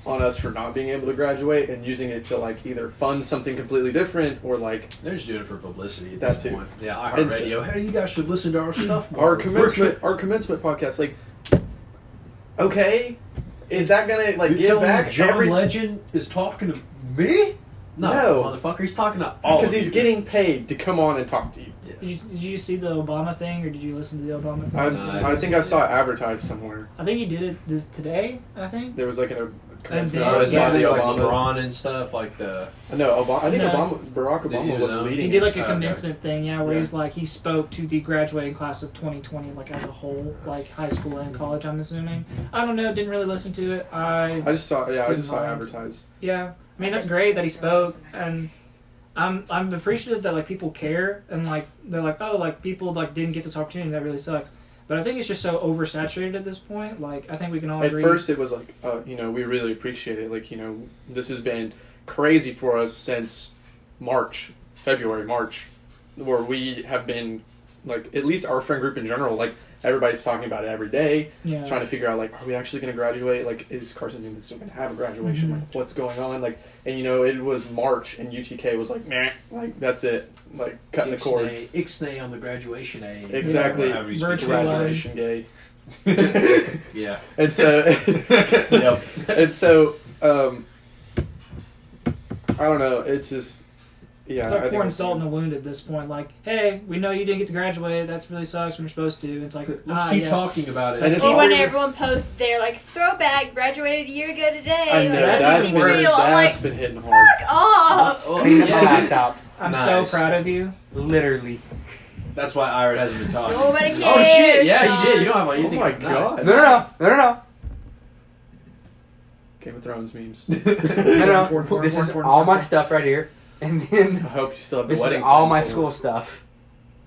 Speaker 1: on us for not being able to graduate and using it to like either fund something completely different or like
Speaker 4: They're just doing it for publicity at
Speaker 1: that
Speaker 4: this
Speaker 1: too.
Speaker 4: point. Yeah, iHeartRadio. Hey, you guys should listen to our stuff more.
Speaker 1: Our commencement podcast. Like, okay. Is that gonna like
Speaker 4: You're
Speaker 1: give
Speaker 4: telling
Speaker 1: back
Speaker 4: me John
Speaker 1: every?
Speaker 4: Legend is talking to me?
Speaker 1: No.
Speaker 4: Motherfucker, he's talking to all
Speaker 1: Because
Speaker 4: of
Speaker 1: he's
Speaker 4: you.
Speaker 1: getting paid to come on and talk to you.
Speaker 3: Did you see the Obama thing, or did you listen to the Obama thing?
Speaker 1: I think I saw it advertised somewhere.
Speaker 3: I think he did it today. I think.
Speaker 1: There was like a commencement
Speaker 3: then-
Speaker 1: address
Speaker 3: yeah,
Speaker 1: by the
Speaker 4: like
Speaker 1: Obamas.
Speaker 4: LeBron and stuff like the.
Speaker 1: No, I think
Speaker 3: No.
Speaker 1: Barack
Speaker 4: Did he
Speaker 1: Obama
Speaker 4: do
Speaker 1: was
Speaker 4: his own?
Speaker 1: leading.
Speaker 3: He did like
Speaker 1: it.
Speaker 3: a
Speaker 4: Okay.
Speaker 3: commencement thing, yeah, where
Speaker 1: Yeah.
Speaker 3: he's like he spoke to the graduating class of 2020, like as a whole, like high school and college. I'm assuming. I don't know. Didn't really listen to it.
Speaker 1: I just saw. Yeah, I
Speaker 3: Didn't
Speaker 1: just saw it
Speaker 3: mind.
Speaker 1: advertised.
Speaker 3: Yeah, I mean that's great that he spoke, and I'm appreciative that like people care and like they're like, oh, like people like didn't get this opportunity. That really sucks. But I think it's just so oversaturated at this point. Like I think we can all
Speaker 1: At
Speaker 3: agree.
Speaker 1: first, it was like, we really appreciate it. Like, this has been crazy for us since February, March, where we have been, like, at least our friend group in general, like, everybody's talking about it every day,
Speaker 3: yeah.
Speaker 1: trying to figure out, like, are we actually going to graduate? Like, is Carson Newman still going to have a graduation?
Speaker 3: Mhm.
Speaker 1: Like, what's going on? Like, and, it was March, and UTK was like, meh, like, that's it. Like, cutting the cord.
Speaker 4: Ixnay on the graduation aid.
Speaker 1: Exactly.
Speaker 4: However you speak
Speaker 3: Virtual
Speaker 4: it.
Speaker 1: Graduation gay.
Speaker 4: Yeah.
Speaker 1: And so,
Speaker 4: Yep.
Speaker 1: and so, I don't know. It's just, yeah.
Speaker 3: It's
Speaker 1: I
Speaker 3: like
Speaker 1: think
Speaker 3: pouring
Speaker 1: it's-
Speaker 3: salt in the wound at this point. Like, hey, we know you didn't get to graduate. That's really sucks when you're supposed to. It's like,
Speaker 4: Let's keep
Speaker 3: yes.
Speaker 4: talking about it.
Speaker 1: And it's
Speaker 5: Or when
Speaker 1: hard-
Speaker 5: everyone posts their like throwback, graduated a year ago today.
Speaker 1: I know
Speaker 5: like,
Speaker 3: that's
Speaker 1: that's
Speaker 3: even
Speaker 1: been
Speaker 3: worse.
Speaker 5: real. I'm like,
Speaker 1: that's been hitting hard.
Speaker 5: fuck off.
Speaker 4: Oh,
Speaker 2: Clean up my
Speaker 4: yeah.
Speaker 2: laptop.
Speaker 3: I'm
Speaker 4: Nice.
Speaker 3: so proud of you.
Speaker 2: Literally.
Speaker 4: That's why Ira hasn't been talking.
Speaker 5: Nobody cares.
Speaker 4: Oh shit! Yeah,
Speaker 5: Sean.
Speaker 4: you did. You don't have like
Speaker 1: Oh
Speaker 4: anything.
Speaker 1: my
Speaker 4: nice.
Speaker 1: god.
Speaker 2: No.
Speaker 1: Game of Thrones memes.
Speaker 2: No. This is all my stuff right here. And
Speaker 1: I
Speaker 2: then
Speaker 1: hope you still have the
Speaker 2: this is
Speaker 1: wedding.
Speaker 2: all
Speaker 1: plan
Speaker 2: my
Speaker 1: for
Speaker 2: school stuff.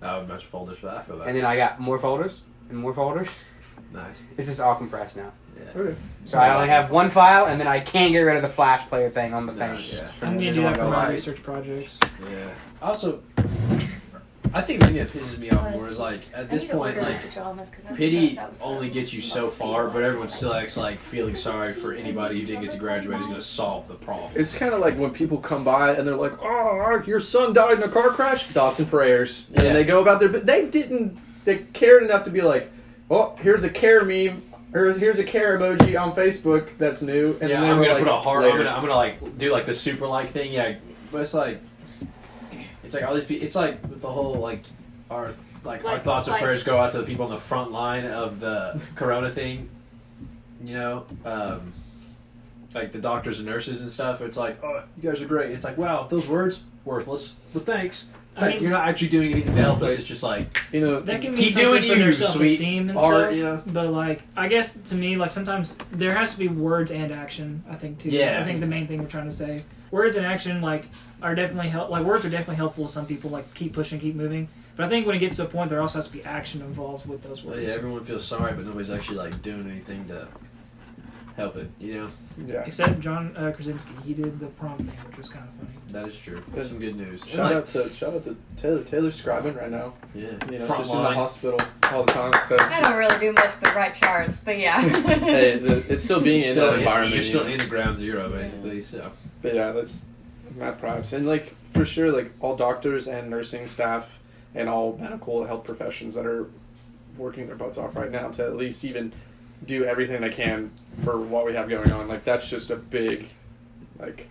Speaker 4: I have a bunch of folders for that. I feel that.
Speaker 2: And then I got more folders and more folders.
Speaker 4: Nice.
Speaker 2: It's just all compressed now.
Speaker 4: Yeah.
Speaker 1: it. Okay.
Speaker 2: So I only have one file, and then I can't get rid of the flash player thing on the thing.
Speaker 4: Nice, yeah.
Speaker 3: I'm gonna do that for my research projects.
Speaker 4: Yeah. Also, I think the thing that pisses me off more is like at this point, like pity only gets you so far, but everyone still acts like feeling sorry for anybody who didn't get to graduate is going to solve the problem.
Speaker 1: It's kind of like when people come by and they're like, "Oh, your son died in a car crash." Thoughts and prayers, and
Speaker 4: Yeah.
Speaker 1: they go about their. But they didn't. They cared enough to be like, "Oh, here's a care meme. Here's a care emoji on Facebook that's new." And
Speaker 4: Yeah,
Speaker 1: then they
Speaker 4: I'm
Speaker 1: were
Speaker 4: gonna
Speaker 1: like,
Speaker 4: put a heart.
Speaker 1: later.
Speaker 4: I'm gonna like do like the super like thing. Yeah, but it's like all these people. It's like with the whole like our thoughts and prayers go out to the people on the front line of the corona thing. You know, like the doctors and nurses and stuff. It's like, oh, you guys are great. It's like, wow, those words worthless, but thanks.
Speaker 3: I mean-
Speaker 4: You're not actually doing anything to help us. It's just like
Speaker 3: That can mean
Speaker 4: keep
Speaker 3: something
Speaker 4: doing
Speaker 3: for their
Speaker 4: you,
Speaker 3: self-esteem and
Speaker 4: art.
Speaker 3: stuff.
Speaker 4: Yeah.
Speaker 3: But like, I guess to me, like sometimes there has to be words and action. I think too.
Speaker 4: Yeah.
Speaker 3: I think the main thing we're trying to say, words and action, like are definitely like words are definitely helpful to some people. Like keep pushing, keep moving. But I think when it gets to a point, there also has to be action involved with those
Speaker 4: Well,
Speaker 3: words.
Speaker 4: yeah, everyone feels sorry, but nobody's actually like doing anything to help it. You know,
Speaker 1: Yeah.
Speaker 3: Except John Krasinski, he did the prom thing, which was kind of funny.
Speaker 4: that is true. That's some good news.
Speaker 1: Shout out to Taylor. Taylor's scribing right now.
Speaker 4: Yeah,
Speaker 1: She's
Speaker 4: front
Speaker 1: in the
Speaker 4: line.
Speaker 1: hospital all the time. So
Speaker 6: I don't really do much but write charts, but yeah.
Speaker 1: hey, it's still being in that environment.
Speaker 4: You're still
Speaker 1: you know?
Speaker 4: in the ground zero, basically. So
Speaker 1: But yeah, that's mad props. And like for sure, like all doctors and nursing staff and all medical health professions that are working their butts off right now to at least even do everything they can for what we have going on. Like that's just a big, like,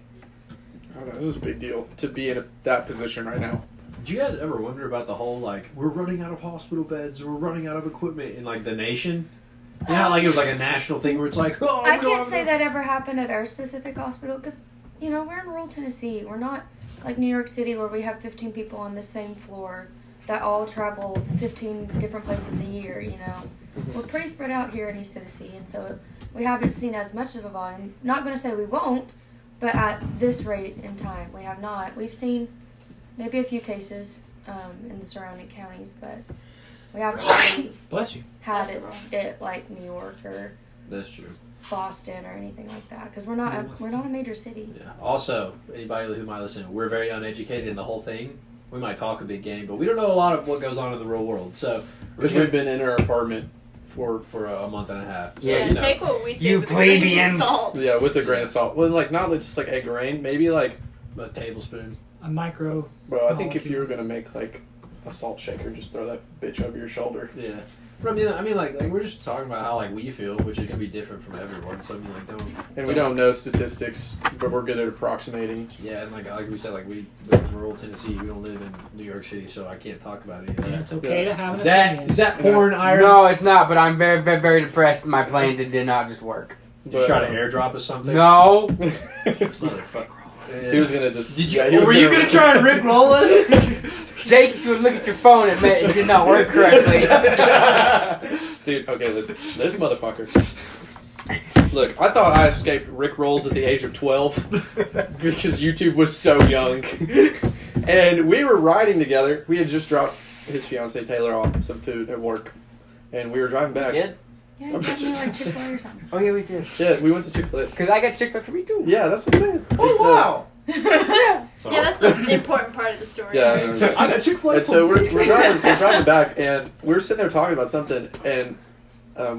Speaker 1: I don't know, this is a big deal to be in that position right now.
Speaker 4: do you guys ever wonder about the whole like we're running out of hospital beds, we're running out of equipment in like the nation? You know how like it was like a national thing where it's like, oh,
Speaker 6: I
Speaker 4: we don't
Speaker 6: can't
Speaker 4: have
Speaker 6: say
Speaker 4: enough-
Speaker 6: that ever happened at our specific hospital because we're in rural Tennessee. We're not like New York City where we have 15 people on the same floor that all travel 15 different places a year, We're pretty spread out here in East Tennessee, and so we haven't seen as much of a volume. Not going to say we won't, but at this rate in time, we have not. We've seen maybe a few cases in the surrounding counties, but we haven't really
Speaker 2: Bless you.
Speaker 6: had it like New York or
Speaker 4: That's true.
Speaker 6: Boston or anything like that, because we're not a major city.
Speaker 4: Yeah. Also, anybody who might listen, we're very uneducated in the whole thing. We might talk a big game, but we don't know a lot of what goes on in the real world. So,
Speaker 1: Because we've been in our apartment for
Speaker 4: for a month and a half. So,
Speaker 5: Yeah,
Speaker 4: you know.
Speaker 5: take what we say
Speaker 2: You
Speaker 5: with a grain of
Speaker 2: plebeians.
Speaker 5: salt.
Speaker 1: yeah, with a grain of salt. Well, like not just like a grain, maybe like.
Speaker 4: A tablespoon.
Speaker 3: A micro.
Speaker 1: Well, I think if you were gonna make like a salt shaker, just throw that bitch over your shoulder.
Speaker 4: Yeah. But I mean, like we're just talking about how like we feel, which is gonna be different from everyone. So I mean, like
Speaker 1: And we don't know statistics, but we're good at approximating.
Speaker 4: Yeah, and like we said, like we live in rural Tennessee. We don't live in New York City, so I can't talk about any of
Speaker 3: And
Speaker 4: that.
Speaker 3: it's okay to have
Speaker 4: Is
Speaker 3: an
Speaker 4: that
Speaker 3: opinion.
Speaker 4: is that porn, Iron?
Speaker 2: No, it's not. But I'm very, very, very depressed. My plane did not just work.
Speaker 4: Did you try to airdrop us something?
Speaker 2: No.
Speaker 4: Motherfucker.
Speaker 1: He was gonna just.
Speaker 4: Did you?
Speaker 1: Yeah, he was
Speaker 4: were you gonna try and rickroll us?
Speaker 2: Jake, if you would look at your phone, it did not work correctly.
Speaker 1: Dude, okay, listen. This motherfucker. Look, I thought I escaped Rick Rolls at the age of 12 because YouTube was so young. And we were riding together. We had just dropped his fiancee Taylor off some food at work. And we were driving back.
Speaker 2: Did?
Speaker 6: Yeah, you told me like Chick-fil-A or something.
Speaker 2: Oh yeah, we did.
Speaker 1: Yeah, we went to Chick-fil-A.
Speaker 2: Because I got Chick-fil-A for me too.
Speaker 1: Yeah, that's what I'm saying.
Speaker 4: Oh
Speaker 1: It's,
Speaker 4: wow!
Speaker 2: Yeah.
Speaker 4: So,
Speaker 5: Yeah, that's the important part of the story.
Speaker 1: Yeah,
Speaker 4: I got Chick-fil-A.
Speaker 1: And so we're driving back, and we were sitting there talking about something, and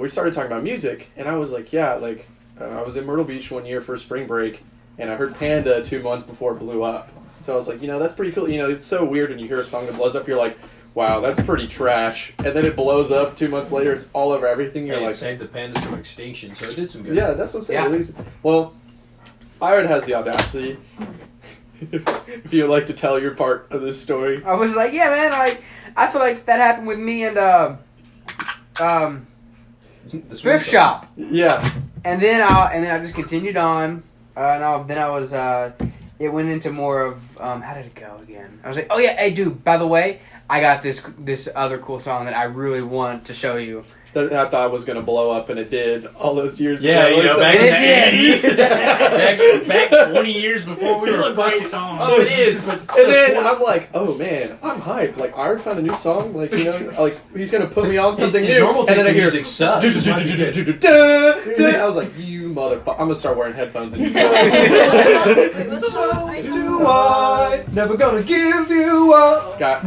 Speaker 1: we started talking about music, and I was like, yeah, like, I was in Myrtle Beach one year for spring break, and I heard Panda 2 months before it blew up. So I was like, that's pretty cool. It's so weird when you hear a song that blows up, you're like, wow, that's pretty trash. And then it blows up 2 months later, it's all over everything. You're
Speaker 4: Hey,
Speaker 1: like,
Speaker 4: it saved the pandas from extinction, so it did some good.
Speaker 1: yeah, that's what I'm saying.
Speaker 2: Yeah.
Speaker 1: At least, well, Iron has the audacity. If you would like to tell your part of this story.
Speaker 2: I was like, yeah, man. Like, I feel like that happened with me and
Speaker 4: The
Speaker 2: thrift shop.
Speaker 1: Yeah.
Speaker 2: And then I just continued on. Then I was. It went into more of how did it go again? I was like, oh yeah, hey dude. By the way, I got this other cool song that I really want to show you.
Speaker 1: That I thought was going to blow up, and it did all those years
Speaker 4: Yeah,
Speaker 1: ago.
Speaker 4: you know, back in the 80s. back 20 years before we
Speaker 3: Still
Speaker 4: were
Speaker 3: a great
Speaker 4: fucking...
Speaker 3: song.
Speaker 4: Oh, it is, but...
Speaker 1: And then I'm like, oh man, I'm hyped. Like, Iron found a new song. Like, like, he's going to put me on something
Speaker 4: his
Speaker 1: new.
Speaker 4: normal
Speaker 1: And
Speaker 4: taste
Speaker 1: then I
Speaker 4: in
Speaker 1: hear,
Speaker 4: music sucks.
Speaker 1: I was like, you motherfucker. I'm going to start wearing headphones. And
Speaker 5: So
Speaker 4: I, never gonna give you up.
Speaker 1: I got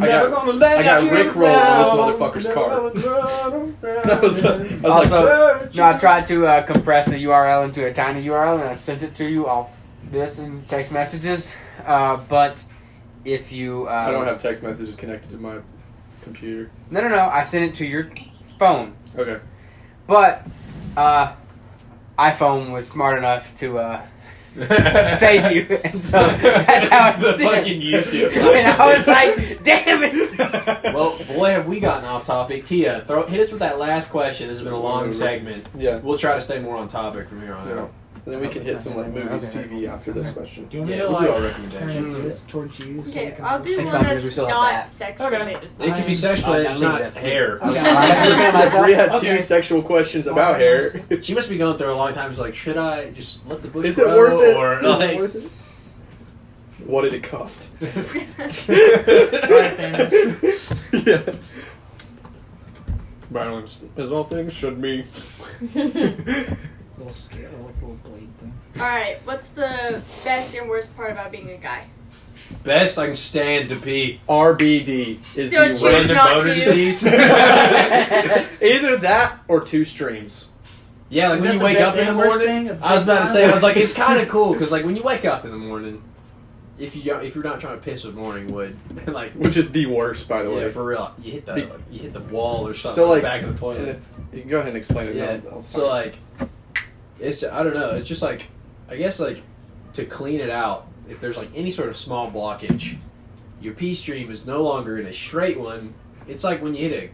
Speaker 1: Rick rolled in this motherfucker's car. I was like,
Speaker 2: No, I tried to compress the URL into a tiny URL, and I sent it to you off this in text messages. But if you...
Speaker 1: I don't have text messages connected to my computer.
Speaker 2: No, I sent it to your phone.
Speaker 1: Okay.
Speaker 2: But iPhone was smart enough to save you, and so that's how
Speaker 4: It's the
Speaker 2: it's
Speaker 4: fucking YouTube.
Speaker 2: And I was like, damn it!
Speaker 4: Well, boy, have we gotten off topic. Tia, hit us with that last question. This has been a long segment.
Speaker 1: Yeah.
Speaker 4: We'll try to stay more on topic from here on
Speaker 1: Yeah.
Speaker 4: out.
Speaker 1: And then we can hit some like movies,
Speaker 2: Okay.
Speaker 1: TV after this question.
Speaker 3: Do you want me
Speaker 4: Yeah,
Speaker 3: to
Speaker 4: we'll do our
Speaker 3: turn
Speaker 4: recommendations.
Speaker 3: this towards you? So we
Speaker 5: Okay,
Speaker 3: can-
Speaker 5: I'll do
Speaker 2: Takes
Speaker 5: one
Speaker 2: 5 years, we
Speaker 5: that's
Speaker 2: still have
Speaker 5: not
Speaker 2: that.
Speaker 5: sex
Speaker 3: Okay.
Speaker 5: related.
Speaker 4: It can be sexual, it's just
Speaker 2: leave
Speaker 4: not
Speaker 2: that.
Speaker 4: hair.
Speaker 2: Okay, I'm looking at myself.
Speaker 1: We had
Speaker 3: Okay.
Speaker 1: two sexual questions about hair.
Speaker 4: She must be going through a long time. She's like, should I just let the bush
Speaker 1: Is it
Speaker 4: grow?
Speaker 1: worth it?
Speaker 4: Or,
Speaker 1: Is it worth it? What did it cost?
Speaker 3: Alright, Thanos.
Speaker 1: Yeah. Balance, as all things should be.
Speaker 3: Little scale, like little blade thing.
Speaker 5: Alright, what's the best and worst part about being a guy?
Speaker 4: Best I can stand to pee.
Speaker 1: RBD is
Speaker 5: So
Speaker 1: the
Speaker 5: choose
Speaker 1: worst.
Speaker 5: not
Speaker 4: boner
Speaker 5: to.
Speaker 4: disease.
Speaker 1: Either that or 2 streams.
Speaker 4: Yeah, like
Speaker 3: Is
Speaker 4: when
Speaker 3: that
Speaker 4: you
Speaker 3: the
Speaker 4: wake
Speaker 3: best
Speaker 4: up in the
Speaker 3: and worst
Speaker 4: morning.
Speaker 3: thing at the
Speaker 4: I was
Speaker 3: same
Speaker 4: about to
Speaker 3: time?
Speaker 4: say, I was like, it's kind of cool because like when you wake up in the morning, if you're not trying to piss with morning wood, like
Speaker 1: Which is the worst, by the
Speaker 4: yeah,
Speaker 1: way.
Speaker 4: for real, you hit
Speaker 1: Be-
Speaker 4: the wall or something
Speaker 1: So, like,
Speaker 4: back of the toilet.
Speaker 1: You can go ahead and explain it.
Speaker 4: Yeah.
Speaker 1: Now.
Speaker 4: So like, it's I don't know. It's just like I guess like to clean it out. If there's like any sort of small blockage, your pee stream is no longer in a straight one. It's like when you hit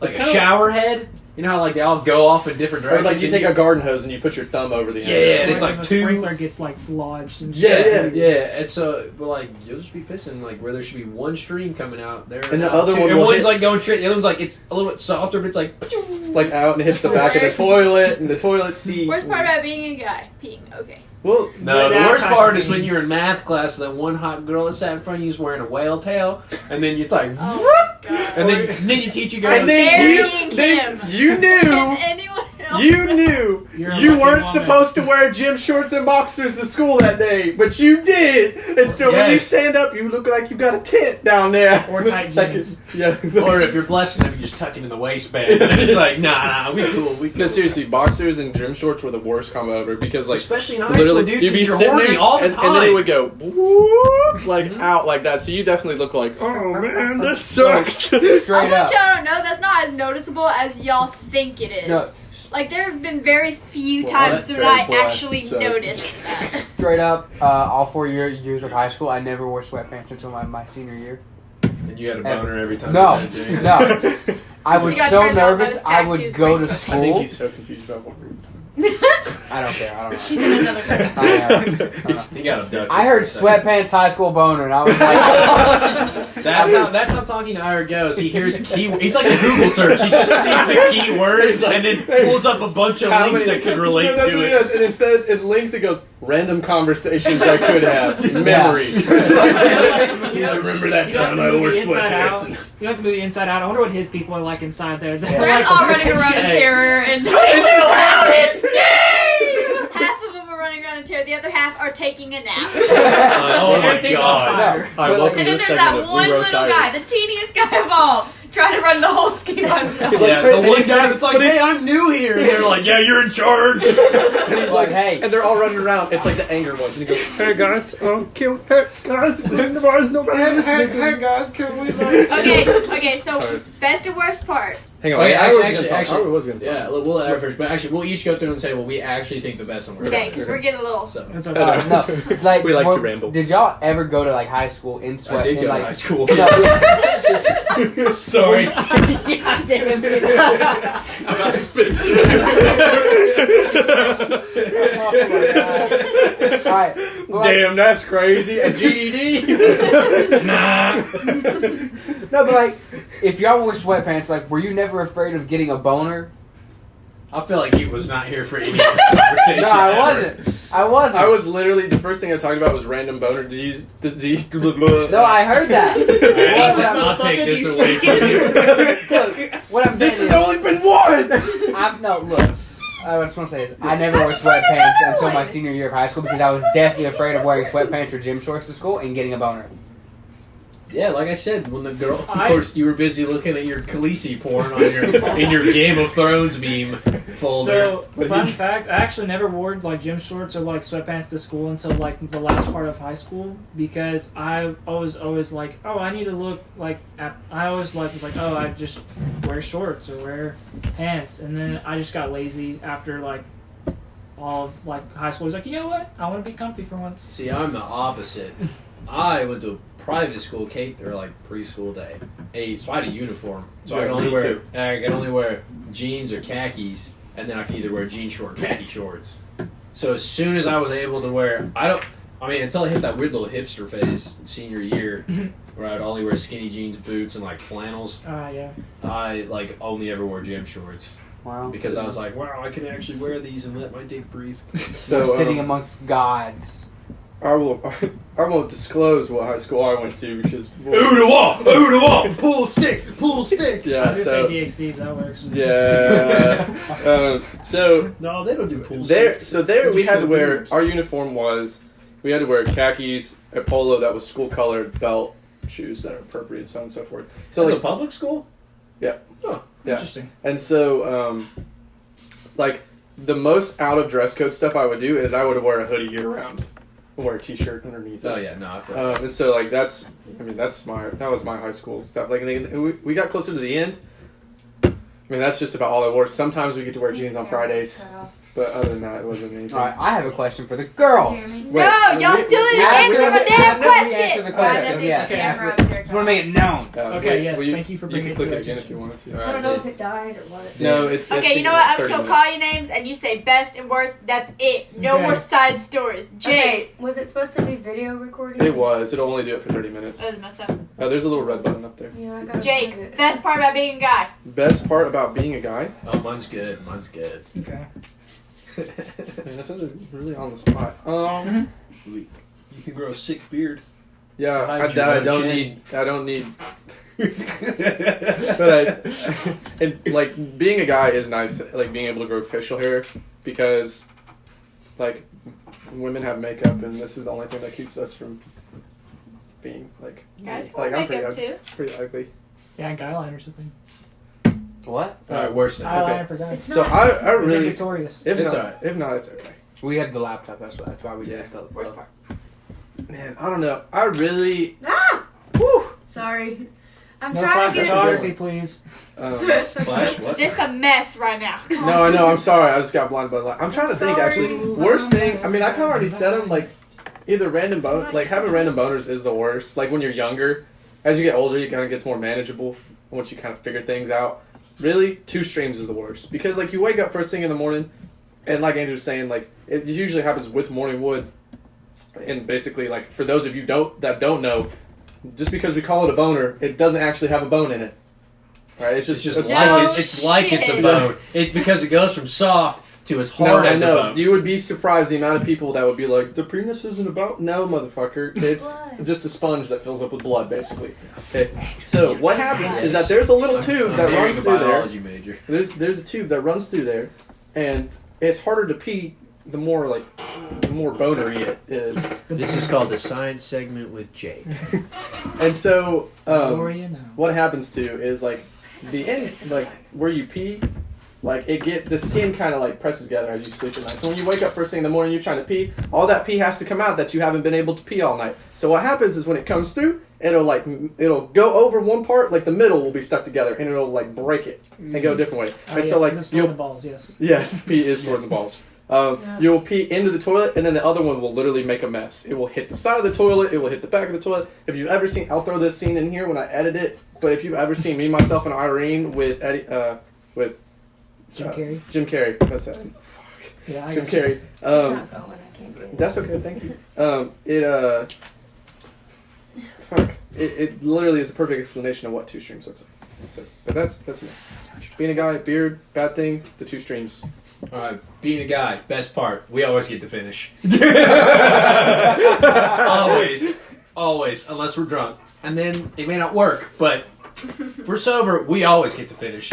Speaker 4: a
Speaker 1: It's
Speaker 4: a
Speaker 1: kinda
Speaker 4: shower head. You know how like they all go off in different
Speaker 1: Or
Speaker 4: directions.
Speaker 1: like you take a garden hose and you put your thumb over the end.
Speaker 4: Yeah, and
Speaker 3: Or
Speaker 4: it's like
Speaker 3: if a
Speaker 4: two-
Speaker 3: sprinkler gets like lodged and
Speaker 4: Yeah,
Speaker 3: shit.
Speaker 4: yeah. And so, but like you'll just be pissing like where there should be one stream coming out there,
Speaker 1: And the
Speaker 4: out
Speaker 1: other
Speaker 4: two,
Speaker 1: one
Speaker 4: and
Speaker 1: will
Speaker 4: one's
Speaker 1: hit-
Speaker 4: like going straight. The other one's like it's a little bit softer, but it's like
Speaker 1: Like out and hits the back of the
Speaker 5: Worst.
Speaker 1: toilet and the toilet seat.
Speaker 5: Worst part about being a guy, peeing. Okay.
Speaker 1: Well,
Speaker 4: No, the
Speaker 3: that
Speaker 4: worst
Speaker 3: type
Speaker 4: part
Speaker 3: of
Speaker 4: is when
Speaker 3: thing.
Speaker 4: you're in math class. That one hot girl that sat in front of you is wearing a whale tail, and then it's like,
Speaker 5: Oh my god.
Speaker 4: and then your teacher goes,
Speaker 1: and then
Speaker 5: Burying him.
Speaker 1: you
Speaker 5: Can
Speaker 1: knew.
Speaker 5: anyone else?
Speaker 1: You knew
Speaker 3: You're a
Speaker 1: you
Speaker 3: lucky
Speaker 1: weren't
Speaker 3: woman.
Speaker 1: supposed to wear gym shorts and boxers to school that day, but you did. And so when you
Speaker 4: Yes.
Speaker 1: stand up, you look like you got a tent down there.
Speaker 3: Or tight
Speaker 1: Like
Speaker 3: jeans.
Speaker 1: yeah.
Speaker 4: or if you're blessed enough, you just tuck it in the waistband. And it's like, nah, we cool, we cool.
Speaker 1: Because seriously, boxers and gym shorts were the worst combo ever. Because like
Speaker 4: Especially in high school,
Speaker 1: literally,
Speaker 4: dude,
Speaker 1: you'd be
Speaker 4: 'cause you're
Speaker 1: sitting
Speaker 4: horny
Speaker 1: there
Speaker 4: all the
Speaker 1: and
Speaker 4: time.
Speaker 1: then it would go whoop, like
Speaker 4: Mhm.
Speaker 1: out like that. So you definitely look like, oh man, this sucks.
Speaker 2: Straight
Speaker 5: I want
Speaker 2: up.
Speaker 5: y'all to know that's not as noticeable as y'all think it is.
Speaker 2: No,
Speaker 5: Like there have been very few
Speaker 1: Well,
Speaker 5: times
Speaker 1: that's
Speaker 5: when
Speaker 1: very
Speaker 5: I
Speaker 1: blessed,
Speaker 5: actually
Speaker 1: so-
Speaker 5: noticed that.
Speaker 2: straight up. All 4 years of high school, I never wore sweatpants until my senior year.
Speaker 4: And you had a boner every time.
Speaker 2: No,
Speaker 4: you did it.
Speaker 2: no. I was
Speaker 5: You got
Speaker 2: so
Speaker 5: turned on by
Speaker 2: nervous.
Speaker 5: the
Speaker 2: I
Speaker 5: fact
Speaker 2: would
Speaker 5: he was
Speaker 2: go
Speaker 5: wearing
Speaker 2: to
Speaker 1: I think
Speaker 2: school.
Speaker 1: he's so confused about what we're
Speaker 2: I don't care. I don't know.
Speaker 5: He's in another country.
Speaker 2: I don't know.
Speaker 4: He got abducted.
Speaker 2: I heard
Speaker 4: for a second.
Speaker 2: sweatpants high school boner, and I was like,
Speaker 4: That's how talking to Ira goes. He hears he's like a Google search. He just sees the keywords and then pulls up a bunch of
Speaker 1: How
Speaker 4: links
Speaker 1: many-
Speaker 4: that could relate
Speaker 1: No, that's
Speaker 4: to
Speaker 1: what
Speaker 4: it.
Speaker 1: does. And instead, it links. It goes random conversations I could have,
Speaker 2: Yeah.
Speaker 1: memories.
Speaker 3: You
Speaker 1: I remember that
Speaker 3: you have
Speaker 1: time
Speaker 3: the
Speaker 1: I wore
Speaker 3: movie Inside
Speaker 1: sweatpants.
Speaker 3: Out. You have the movie Inside Out. I wonder what his people are like inside there. They're
Speaker 5: They're
Speaker 3: like-
Speaker 5: all running around in
Speaker 4: Hey.
Speaker 5: terror and
Speaker 1: It's
Speaker 5: half of them are running around in terror. The other half are taking a nap.
Speaker 4: Oh my
Speaker 3: Everything's on
Speaker 4: god.
Speaker 3: fire.
Speaker 2: no.
Speaker 1: Hi,
Speaker 2: But,
Speaker 1: welcome
Speaker 5: And
Speaker 1: to
Speaker 5: then
Speaker 1: this
Speaker 5: there's
Speaker 1: segment
Speaker 5: that
Speaker 1: of
Speaker 5: one
Speaker 1: We Roast
Speaker 5: little
Speaker 1: Irish.
Speaker 5: guy, the teeniest guy of all, trying to run the whole scheme by himself.
Speaker 1: He's like,
Speaker 4: Yeah, the
Speaker 1: and
Speaker 4: one
Speaker 1: he's-
Speaker 4: guy that's like,
Speaker 1: but he's-
Speaker 4: hey, I'm new here. And they're like, yeah, you're in charge.
Speaker 1: And he's like,
Speaker 2: hey.
Speaker 1: and they're all running around. It's like the anger ones. And he goes, hey guys, hey guys, there's nobody listening to me.
Speaker 3: guys, can we like...
Speaker 5: Okay, so
Speaker 1: Sorry.
Speaker 5: best and worst part.
Speaker 1: Hang on,
Speaker 4: Okay,
Speaker 1: I
Speaker 4: actually,
Speaker 1: was gonna talk.
Speaker 4: Yeah, we'll let her first. But actually, we'll each go through and say what we actually think the best one was.
Speaker 5: Okay, because we're getting a little.
Speaker 4: So,
Speaker 3: It's
Speaker 2: No,
Speaker 3: okay.
Speaker 2: like
Speaker 1: We like to
Speaker 2: were-
Speaker 1: ramble.
Speaker 2: Did y'all ever go to like high school in sweat?
Speaker 4: I did
Speaker 2: in,
Speaker 4: go
Speaker 2: like,
Speaker 4: to high school.
Speaker 2: No.
Speaker 4: Sorry.
Speaker 1: I'm about to spit
Speaker 2: Alright. well, like-
Speaker 1: Damn, that's crazy. A GED?
Speaker 4: Nah.
Speaker 2: No, but like, if y'all wore sweatpants, like, were you never afraid of getting a boner?
Speaker 4: I feel like he was not here for any of this conversation.
Speaker 2: No, I
Speaker 4: ever.
Speaker 2: wasn't. I wasn't.
Speaker 1: I was literally, the first thing I talked about was random boner disease.
Speaker 2: No, I heard that.
Speaker 4: I'll take this away from you.
Speaker 2: Look, what I'm saying
Speaker 1: This
Speaker 2: is,
Speaker 1: has only been one!
Speaker 2: look. I just want to say this. I never
Speaker 5: I
Speaker 2: wore
Speaker 5: just found
Speaker 2: sweatpants
Speaker 5: another
Speaker 2: until my
Speaker 5: one.
Speaker 2: senior year of high school because I was definitely afraid of wearing sweatpants or gym shorts to school and getting a boner.
Speaker 4: Yeah, like I said, when the girl, of
Speaker 3: I-
Speaker 4: course, you were busy looking at your Khaleesi porn on your in your Game of Thrones meme folder.
Speaker 3: So,
Speaker 1: But
Speaker 3: fun
Speaker 1: he's-
Speaker 3: fact, I actually never wore like gym shorts or like sweatpants to school until like the last part of high school because I was always like, oh, I need to look like, I always like was like, oh, I just wear shorts or wear pants, and then I just got lazy after like all of like high school. I was like, you know what, I want to be comfy for once.
Speaker 4: See, I'm the opposite. I went to private school, or like preschool day. So I had a uniform, so I
Speaker 1: Yeah,
Speaker 4: could only
Speaker 1: me
Speaker 4: wear
Speaker 1: too.
Speaker 4: I could only wear jeans or khakis, and then I could either wear jean short, or khaki shorts. So as soon as I was able to wear, until I hit that weird little hipster phase senior year, where I'd only wear skinny jeans, boots, and like flannels.
Speaker 3: Yeah.
Speaker 4: I like only ever wore gym shorts
Speaker 2: Wow.
Speaker 4: because I was like, wow, I can actually wear these and let my dick breathe.
Speaker 1: So,
Speaker 2: sitting amongst gods.
Speaker 1: I won't disclose what high school I went to because
Speaker 4: Ooh the wall, pull stick.
Speaker 3: I
Speaker 1: yeah,
Speaker 3: was
Speaker 1: so
Speaker 3: gonna say DXD, that works.
Speaker 1: yeah. So
Speaker 4: No, they don't do pull
Speaker 1: there,
Speaker 4: sticks.
Speaker 1: so there we
Speaker 4: Just
Speaker 1: had to
Speaker 4: show
Speaker 1: wear.
Speaker 4: boobs.
Speaker 1: Our uniform was we had to wear khakis, a polo that was school colored, belt, shoes that are appropriate, so on and so forth. So
Speaker 4: That's
Speaker 1: like,
Speaker 4: a public school?
Speaker 1: Yeah.
Speaker 4: Oh,
Speaker 1: Yeah.
Speaker 4: interesting.
Speaker 1: and so like the most out of dress code stuff I would do is I would wear a hoodie year round, wear a t-shirt underneath.
Speaker 4: Oh
Speaker 1: it.
Speaker 4: yeah, no, I feel
Speaker 1: And so like that was my high school stuff. Like and then we got closer to the end. I mean that's just about all I wore. Sometimes we get to wear jeans on Fridays. But other than that, it wasn't anything.
Speaker 2: All right, I have a question for the girls.
Speaker 6: Jeremy?
Speaker 5: No, y'all still didn't answer my damn question.
Speaker 2: Answer the question.
Speaker 6: Yeah.
Speaker 3: Okay,
Speaker 6: Camera
Speaker 3: after-
Speaker 6: over there.
Speaker 2: Just want to make it known.
Speaker 3: Okay, yes, thank you for
Speaker 1: You
Speaker 3: bringing
Speaker 1: can
Speaker 3: it
Speaker 1: click
Speaker 3: to
Speaker 1: it again
Speaker 3: our
Speaker 1: if you wanted to.
Speaker 6: I don't know if it died or what.
Speaker 1: No,
Speaker 5: Okay, you know what? I'm just gonna call you names and you say best and worst. That's it. No
Speaker 3: Okay.
Speaker 5: more side stories. Jake.
Speaker 6: Okay, was it supposed to be video recording?
Speaker 1: It was. It'll only do it for 30 minutes.
Speaker 5: Oh, messed up.
Speaker 1: There's a little red button up there.
Speaker 6: Yeah, I got
Speaker 5: Jake, best part about being a guy.
Speaker 1: Best part about being a guy?
Speaker 4: Oh, mine's good. Mine's good.
Speaker 3: Okay.
Speaker 1: Man, this is really on the spot.
Speaker 4: You can grow a sick beard.
Speaker 1: Yeah,
Speaker 4: Hide
Speaker 1: I
Speaker 4: your
Speaker 1: don't
Speaker 4: chin.
Speaker 1: need. I don't need. But and like being a guy is nice. Like being able to grow facial hair because, like, women have makeup, and this is the only thing that keeps us from being like.
Speaker 5: Guys
Speaker 1: like
Speaker 5: wear
Speaker 1: I'm pretty,
Speaker 5: makeup too.
Speaker 1: pretty ugly.
Speaker 3: Yeah, guy liner's a thing.
Speaker 2: What?
Speaker 4: All right, worst thing.
Speaker 3: Eyeliner for guys.
Speaker 6: It's
Speaker 1: So
Speaker 6: not.
Speaker 1: I
Speaker 3: Is it
Speaker 1: really.
Speaker 3: victorious?
Speaker 1: If
Speaker 4: It's
Speaker 1: not,
Speaker 4: alright.
Speaker 1: if not, it's okay.
Speaker 2: We had the laptop. That's why we
Speaker 1: Yeah.
Speaker 2: did the
Speaker 5: Worst part.
Speaker 1: Man, I don't know. I really.
Speaker 6: Ah!
Speaker 1: Whew.
Speaker 6: Sorry. I'm
Speaker 3: No
Speaker 6: trying
Speaker 3: flash
Speaker 6: to get into
Speaker 3: photography,
Speaker 6: it.
Speaker 3: please.
Speaker 4: Flash, what?
Speaker 5: This a mess right now. Come
Speaker 1: No,
Speaker 5: on.
Speaker 1: I know. I'm sorry. I just got blind by the light. I'm trying to think.
Speaker 6: Sorry.
Speaker 1: Actually, worst thing. I mean, I kind of already said them. Like, either random like having random boners is the worst. Like when you're younger, as you get older, it kind of gets more manageable once you kind of figure things out. Really, 2 streams is the worst because like you wake up first thing in the morning, and like Andrew was saying, like it usually happens with morning wood, and basically like for those of you that don't know, just because we call it a boner, it doesn't actually have a bone in it. Right? It's just
Speaker 4: It's
Speaker 5: No
Speaker 4: like it's like it's a
Speaker 5: shit.
Speaker 4: bone. It's because it goes from soft to as
Speaker 1: No,
Speaker 4: hard
Speaker 1: I
Speaker 4: as a
Speaker 1: know.
Speaker 4: bone.
Speaker 1: You would be surprised the amount of people that would be like, the penis isn't about... No, motherfucker. It's
Speaker 6: Blood.
Speaker 1: just a sponge that fills up with blood, basically. Okay. So what happens is that there's a little tube
Speaker 4: I'm
Speaker 1: that
Speaker 4: marrying
Speaker 1: runs
Speaker 4: a
Speaker 1: through there.
Speaker 4: biology major.
Speaker 1: There's a tube that runs through there, and it's harder to pee the more bonery it is.
Speaker 4: This is called the science segment with Jake.
Speaker 1: And so
Speaker 3: Gloria now.
Speaker 1: what happens to is like the end, like where you pee, like the skin kind of like presses together as you sleep at night. So when you wake up first thing in the morning, you're trying to pee, all that pee has to come out that you haven't been able to pee all night. So what happens is when it comes through, it'll go over one part, like the middle will be stuck together, and it'll like break it and go a different way.
Speaker 3: Oh,
Speaker 1: And
Speaker 3: yes,
Speaker 1: so like
Speaker 3: 'cause it's stored in the balls, yes.
Speaker 1: yes, pee is stored in the balls. You'll pee into the toilet, and then the other one will literally make a mess. It will hit the side of the toilet. It will hit the back of the toilet. If you've ever seen, I'll throw this scene in here when I edit it. But if you've ever seen me, myself, and Irene with
Speaker 3: Jim Carrey.
Speaker 1: Jim Carrey, that's it. Fuck.
Speaker 3: Yeah, I
Speaker 1: Jim
Speaker 3: got you.
Speaker 1: Carrey.
Speaker 6: It's not going. I can't get it.
Speaker 1: That's okay. Thank you. It literally is a perfect explanation of what 2 streams looks like. So, but that's me. Being a guy, beard, bad thing. The 2 streams.
Speaker 4: All right, being a guy, best part, we always get to finish. always, unless we're drunk, and then it may not work. But if we're sober, we always get to finish.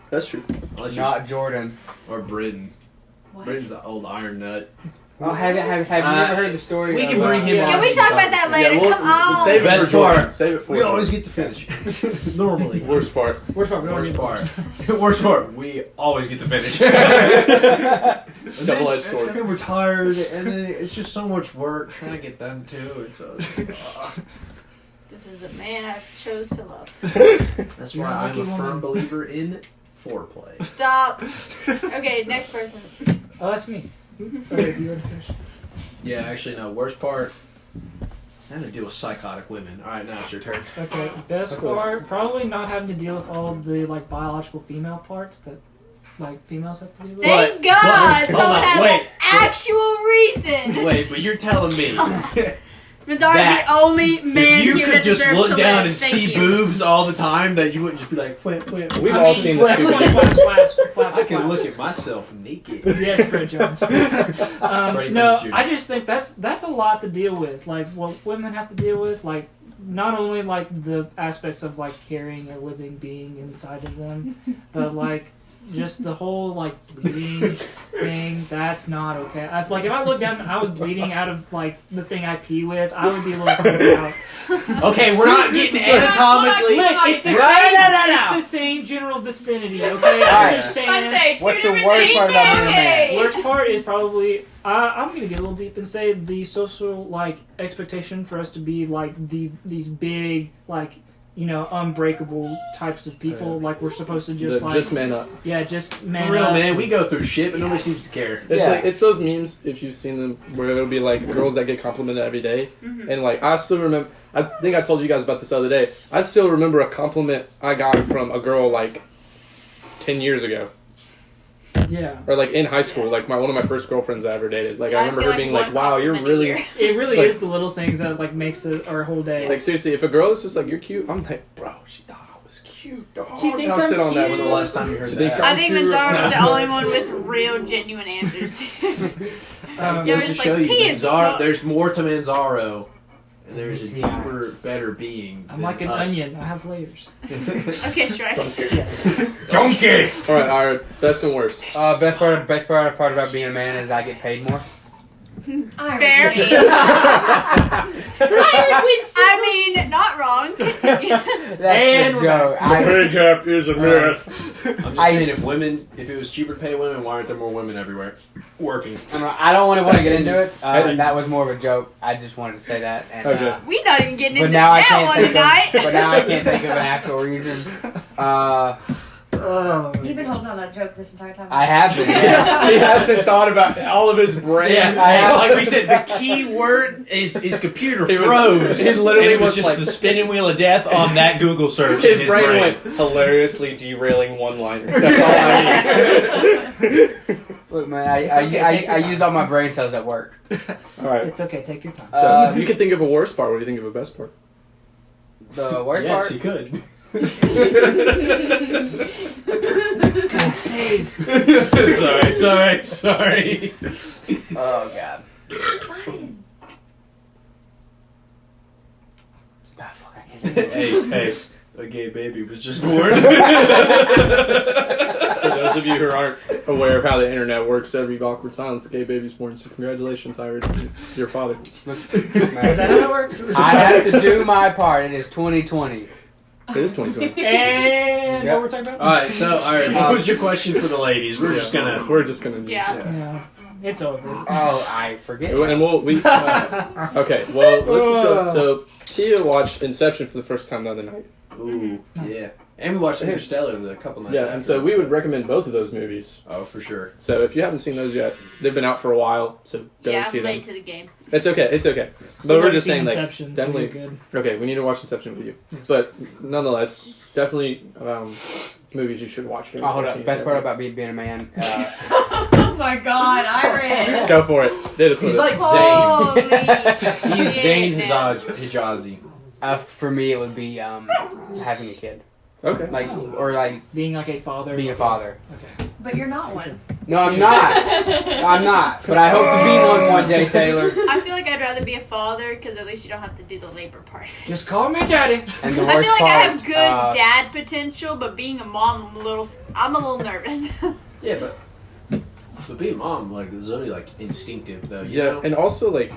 Speaker 1: That's true.
Speaker 4: Unless you're
Speaker 2: Not Jordan.
Speaker 4: or Britain.
Speaker 6: What?
Speaker 4: Britain's an old iron nut.
Speaker 2: Oh, have you ever heard the story?
Speaker 4: we
Speaker 2: of,
Speaker 4: can bring him
Speaker 3: yeah.
Speaker 4: on.
Speaker 5: Can we talk about that later?
Speaker 1: we'll
Speaker 5: Come on.
Speaker 1: save it
Speaker 4: Best
Speaker 1: for Jordan.
Speaker 4: part.
Speaker 1: Save it for
Speaker 4: We
Speaker 1: Jordan.
Speaker 4: always get to finish. Normally.
Speaker 1: Worst part.
Speaker 3: Worst part.
Speaker 4: Worst part. Worst part. We always get to finish.
Speaker 1: Double-edged sword.
Speaker 4: And then we're tired, and then it's just so much work trying to get done too. And so it's just,
Speaker 5: This is the man I chose to love.
Speaker 4: that's
Speaker 3: You're
Speaker 4: why
Speaker 3: a
Speaker 4: I'm a
Speaker 3: lucky
Speaker 4: firm
Speaker 3: woman.
Speaker 4: believer in foreplay.
Speaker 5: Stop. Okay, next person.
Speaker 3: Oh, that's me. Okay, you want to finish?
Speaker 4: Yeah, actually, no. Worst part. Having to deal with psychotic women. All right, now it's your turn.
Speaker 3: Okay, best part, probably not having to deal with all of the like biological female parts that like females have to deal with.
Speaker 5: Thank
Speaker 4: But-
Speaker 5: God
Speaker 4: hold
Speaker 5: someone
Speaker 4: on,
Speaker 5: has
Speaker 4: wait.
Speaker 5: an actual reason.
Speaker 4: Wait, but you're telling me
Speaker 5: Mazar's
Speaker 4: that
Speaker 5: the only man
Speaker 4: if you
Speaker 5: here
Speaker 4: could
Speaker 5: that
Speaker 4: just
Speaker 5: deserves
Speaker 4: look
Speaker 5: to
Speaker 4: down
Speaker 5: live.
Speaker 4: and
Speaker 5: Thank
Speaker 4: see
Speaker 5: you.
Speaker 4: boobs all the time that you wouldn't just be like, flip, flip.
Speaker 1: We've
Speaker 3: I
Speaker 1: all
Speaker 3: mean,
Speaker 1: seen the
Speaker 3: flap,
Speaker 1: Scooby-Doo.
Speaker 3: flap,
Speaker 4: I can look at myself naked.
Speaker 3: Yes, Fred Jones.
Speaker 4: Freddie
Speaker 3: No,
Speaker 4: Prinze Jr.
Speaker 3: I just think that's a lot to deal with. Like what women have to deal with, like not only like the aspects of like carrying a living being inside of them, but like just the whole like bleeding thing. That's not okay. Like if I looked down and I was bleeding out of like the thing I pee with, I would be a little freaked out.
Speaker 4: Okay, we're not getting anatomically.
Speaker 3: Look, it's the
Speaker 2: Right,
Speaker 3: same.
Speaker 2: no.
Speaker 3: It's the same general vicinity. Okay,
Speaker 2: Alright.
Speaker 3: I'm just saying.
Speaker 5: I say two
Speaker 2: What's the
Speaker 5: different
Speaker 2: worst
Speaker 5: things.
Speaker 2: part about being a man?
Speaker 5: Okay.
Speaker 3: Worst part is probably I'm gonna get a little deep and say the social like expectation for us to be like these big like unbreakable types of people. Like we're supposed to just
Speaker 1: man up.
Speaker 3: just man
Speaker 4: For real,
Speaker 3: up.
Speaker 4: man. We go through shit, but nobody seems to care.
Speaker 1: It's
Speaker 2: Yeah.
Speaker 1: like it's those memes if you've seen them where it'll be like girls that get complimented every day, and like I still remember. I think I told you guys about this the other day. I still remember a compliment I got from a girl like 10 years ago,
Speaker 3: Yeah,
Speaker 1: or like in high school. Like one of my first girlfriends I ever dated. Like I
Speaker 5: Guys
Speaker 1: remember
Speaker 5: get,
Speaker 1: her
Speaker 5: like,
Speaker 1: being
Speaker 5: one
Speaker 1: like, "Wow, you're
Speaker 5: compliment a
Speaker 1: really."
Speaker 5: year.
Speaker 3: it really
Speaker 1: Like-
Speaker 3: is the little things that like makes our whole day.
Speaker 1: Like seriously, if a girl is just like, "You're cute," I'm like, "Bro, she thought I was cute." Dog.
Speaker 3: She thinks
Speaker 1: I'll
Speaker 3: I'm
Speaker 1: sit on that.
Speaker 3: cute.
Speaker 4: When's the last time you heard
Speaker 1: She
Speaker 4: that?
Speaker 1: think
Speaker 5: I think Manzaro was the
Speaker 1: No.
Speaker 5: only one with real, genuine answers.
Speaker 3: Um,
Speaker 5: Yo,
Speaker 4: Goes to
Speaker 5: just
Speaker 4: show
Speaker 5: like,
Speaker 4: you,
Speaker 5: peeing
Speaker 4: Manzaro,
Speaker 5: sucks.
Speaker 4: there's more to Manzaro, and there's a
Speaker 2: Yeah.
Speaker 4: deeper, better being.
Speaker 3: I'm
Speaker 4: than
Speaker 3: like an
Speaker 4: us.
Speaker 3: onion. I have layers.
Speaker 5: Okay, Shrek.
Speaker 3: Yes.
Speaker 4: Donkey!
Speaker 1: All right, best and worst.
Speaker 2: Best part about being a man is I get paid more.
Speaker 5: Fair. I mean, not wrong. Continue.
Speaker 2: That's
Speaker 3: And
Speaker 2: a
Speaker 3: we're
Speaker 2: joke.
Speaker 1: pay gap is a myth.
Speaker 4: I'm just saying, if it was cheaper to pay women, why aren't there more women everywhere working?
Speaker 2: I don't want to get into it. That was more of a joke. I just wanted to say that. And,
Speaker 1: Okay.
Speaker 5: We not even getting
Speaker 2: but
Speaker 5: into
Speaker 2: now I
Speaker 5: that
Speaker 2: can't
Speaker 5: one
Speaker 2: think
Speaker 5: tonight.
Speaker 2: of. But now I can't think of an actual reason.
Speaker 3: Oh,
Speaker 6: You've been holding on that joke this entire time.
Speaker 2: I have been.
Speaker 1: He
Speaker 2: Yes.
Speaker 1: hasn't thought about all of his brain.
Speaker 4: like we said, the key word is computer
Speaker 1: It was-
Speaker 4: froze.
Speaker 1: it literally
Speaker 4: and it was
Speaker 1: was
Speaker 4: just
Speaker 1: like-
Speaker 4: the spinning wheel of death on that Google search.
Speaker 1: His
Speaker 4: in
Speaker 1: brain
Speaker 4: brain
Speaker 1: went hilariously derailing one-liner. That's all I need.
Speaker 2: Look, man,
Speaker 3: It's okay, take your
Speaker 2: I
Speaker 3: time.
Speaker 2: use all my brain cells at work.
Speaker 1: All right.
Speaker 3: it's okay. Take your time.
Speaker 1: So you can think of a worst part. What do you think of a best part?
Speaker 2: The worst
Speaker 4: Yes,
Speaker 2: part.
Speaker 4: he could.
Speaker 3: Good save.
Speaker 4: sorry.
Speaker 2: Oh god.
Speaker 4: hey, a gay baby was just born.
Speaker 1: For those of you who aren't aware of how the internet works, every awkward silence, a gay baby's born. So congratulations, Howard, your father.
Speaker 3: Is that how it works?
Speaker 2: I have to do my part. It is 2020.
Speaker 1: It is 2020.
Speaker 3: And
Speaker 2: Yep.
Speaker 3: what we're talking about?
Speaker 4: Alright, what was your question for the ladies? We're just gonna...
Speaker 1: We're just gonna. Do,
Speaker 5: Yeah.
Speaker 3: Yeah, it's over.
Speaker 2: Oh, I forget.
Speaker 1: And okay. Well, let's just go. So Tia watched Inception for the first time the other night.
Speaker 4: Ooh,
Speaker 3: Nice.
Speaker 4: yeah. And we watched Interstellar the couple nights
Speaker 1: Yeah,
Speaker 4: after.
Speaker 1: and so we would recommend both of those movies.
Speaker 4: Oh, for sure.
Speaker 1: So if you haven't seen those yet, they've been out for a while, so don't
Speaker 5: Yeah,
Speaker 1: see
Speaker 5: I'm
Speaker 1: them.
Speaker 5: late to the game.
Speaker 1: It's okay. It's okay.
Speaker 3: Still
Speaker 1: But we're
Speaker 3: gotta
Speaker 1: just
Speaker 3: see
Speaker 1: saying, like,
Speaker 3: Inception,
Speaker 1: definitely.
Speaker 3: So you're good.
Speaker 1: Okay, we need to watch Inception with you.
Speaker 3: Yes.
Speaker 1: But nonetheless, definitely movies you should watch. during
Speaker 2: Oh, hold up.
Speaker 1: quarantine.
Speaker 2: Best part about being a man.
Speaker 5: Oh my god, Iron.
Speaker 1: Go for it. Hit us with
Speaker 4: He's
Speaker 1: it.
Speaker 4: like
Speaker 5: Holy
Speaker 4: Zayn. He's
Speaker 5: shit,
Speaker 4: Zayn
Speaker 5: man.
Speaker 4: Hijazi.
Speaker 2: For me, it would be having a kid,
Speaker 1: Okay.
Speaker 2: or
Speaker 3: Being like a father.
Speaker 2: being a father.
Speaker 3: Okay.
Speaker 6: But you're not one.
Speaker 2: No, I'm not. I'm not. But I hope to be one day, Taylor.
Speaker 5: I feel like I'd rather be a father because at least you don't have to do the labor part of it.
Speaker 3: Just call me daddy.
Speaker 2: And the
Speaker 5: I
Speaker 2: worst
Speaker 5: feel like
Speaker 2: part,
Speaker 5: I have good dad potential, but being a mom, I'm a little nervous.
Speaker 4: Yeah, but being a mom, like, is only, like, instinctive, though, you
Speaker 1: Yeah,
Speaker 4: know?
Speaker 1: and also like,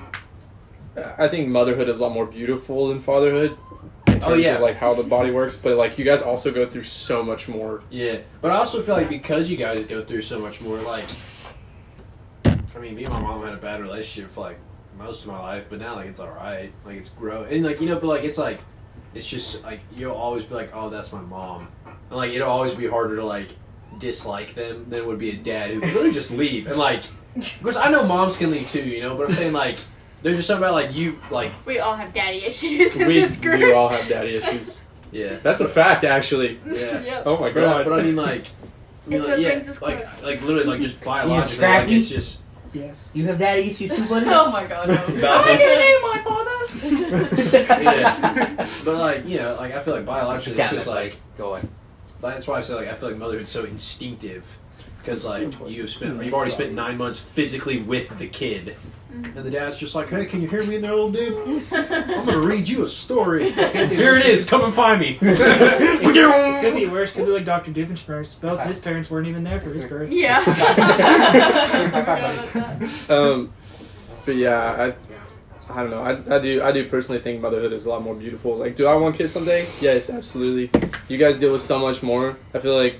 Speaker 1: I think motherhood is a lot more beautiful than fatherhood. In terms
Speaker 4: yeah.
Speaker 1: of like how the body works, but like you guys also go through so much more.
Speaker 4: Yeah, but I also feel like because you guys go through so much more, like, I mean, me and my mom had a bad relationship for, like, most of my life, but now, like, it's alright. Like, it's growing. And, like, you know, but, like, it's just, like, you'll always be like, oh, that's my mom. And, like, it'll always be harder to, like, dislike them than it would be a dad who could literally just leave. And, like, of course, I know moms can leave too, you know, but I'm saying, like, there's just something about, like, you, like,
Speaker 5: We all have daddy issues in
Speaker 1: We
Speaker 5: this group.
Speaker 1: do all have daddy issues.
Speaker 4: yeah.
Speaker 1: That's a fact, actually.
Speaker 4: Yeah.
Speaker 5: Yep.
Speaker 1: Oh my
Speaker 4: But,
Speaker 1: god.
Speaker 4: but I mean, like,
Speaker 5: It's what brings us
Speaker 4: like,
Speaker 5: close.
Speaker 4: like, literally, like, just biologically, like,
Speaker 2: scrappy?
Speaker 4: it's just,
Speaker 3: Yes.
Speaker 2: You have daddy issues too, buddy?
Speaker 5: Oh my god. No.
Speaker 3: my father.
Speaker 4: yeah. But, like, you know, like, I feel like biologically, it's just, like,
Speaker 2: Go on.
Speaker 4: that's why I say, like, I feel like motherhood's so instinctive. Because, like, you've already spent 9 months physically with the kid. And the dad's just like, hey, can you hear me in there, little dude? I'm going to read you a story. Here it is. Come and find me.
Speaker 3: It could be worse. Could be like Dr. Doofenshmirtz. Both his parents weren't even there for his birth.
Speaker 5: Yeah.
Speaker 1: But yeah, I don't know. I do personally think motherhood is a lot more beautiful. Like, do I want kids someday? Yes, absolutely. You guys deal with so much more. I feel like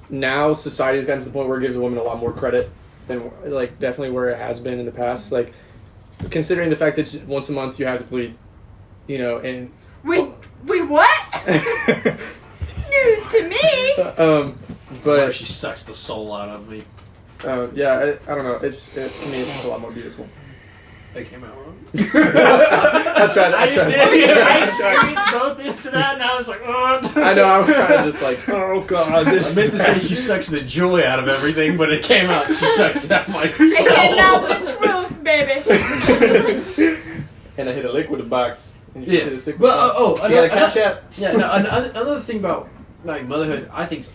Speaker 1: now society has gotten to the point where it gives women a lot more credit than, like, definitely where it has been in the past. Like, considering the fact that once a month you have to bleed, you know, and
Speaker 5: We what? News to me.
Speaker 4: Or
Speaker 1: But
Speaker 4: she sucks the soul out of me.
Speaker 1: yeah, I don't know. To me, it's just a lot more beautiful.
Speaker 4: They came out wrong.
Speaker 1: I tried.
Speaker 3: I just breathed both into that, and I was like, oh.
Speaker 1: I know. I was trying to just like, oh god,
Speaker 4: I
Speaker 1: this.
Speaker 4: meant to say she sucks the joy out of everything, but it came out she sucks out my soul.
Speaker 5: It came out the truth, baby.
Speaker 1: And I hit a liquid box. And you
Speaker 4: Yeah.
Speaker 1: hit a stick.
Speaker 4: Well,
Speaker 1: She got a cash app.
Speaker 4: Yeah, no, another thing about like motherhood, I think's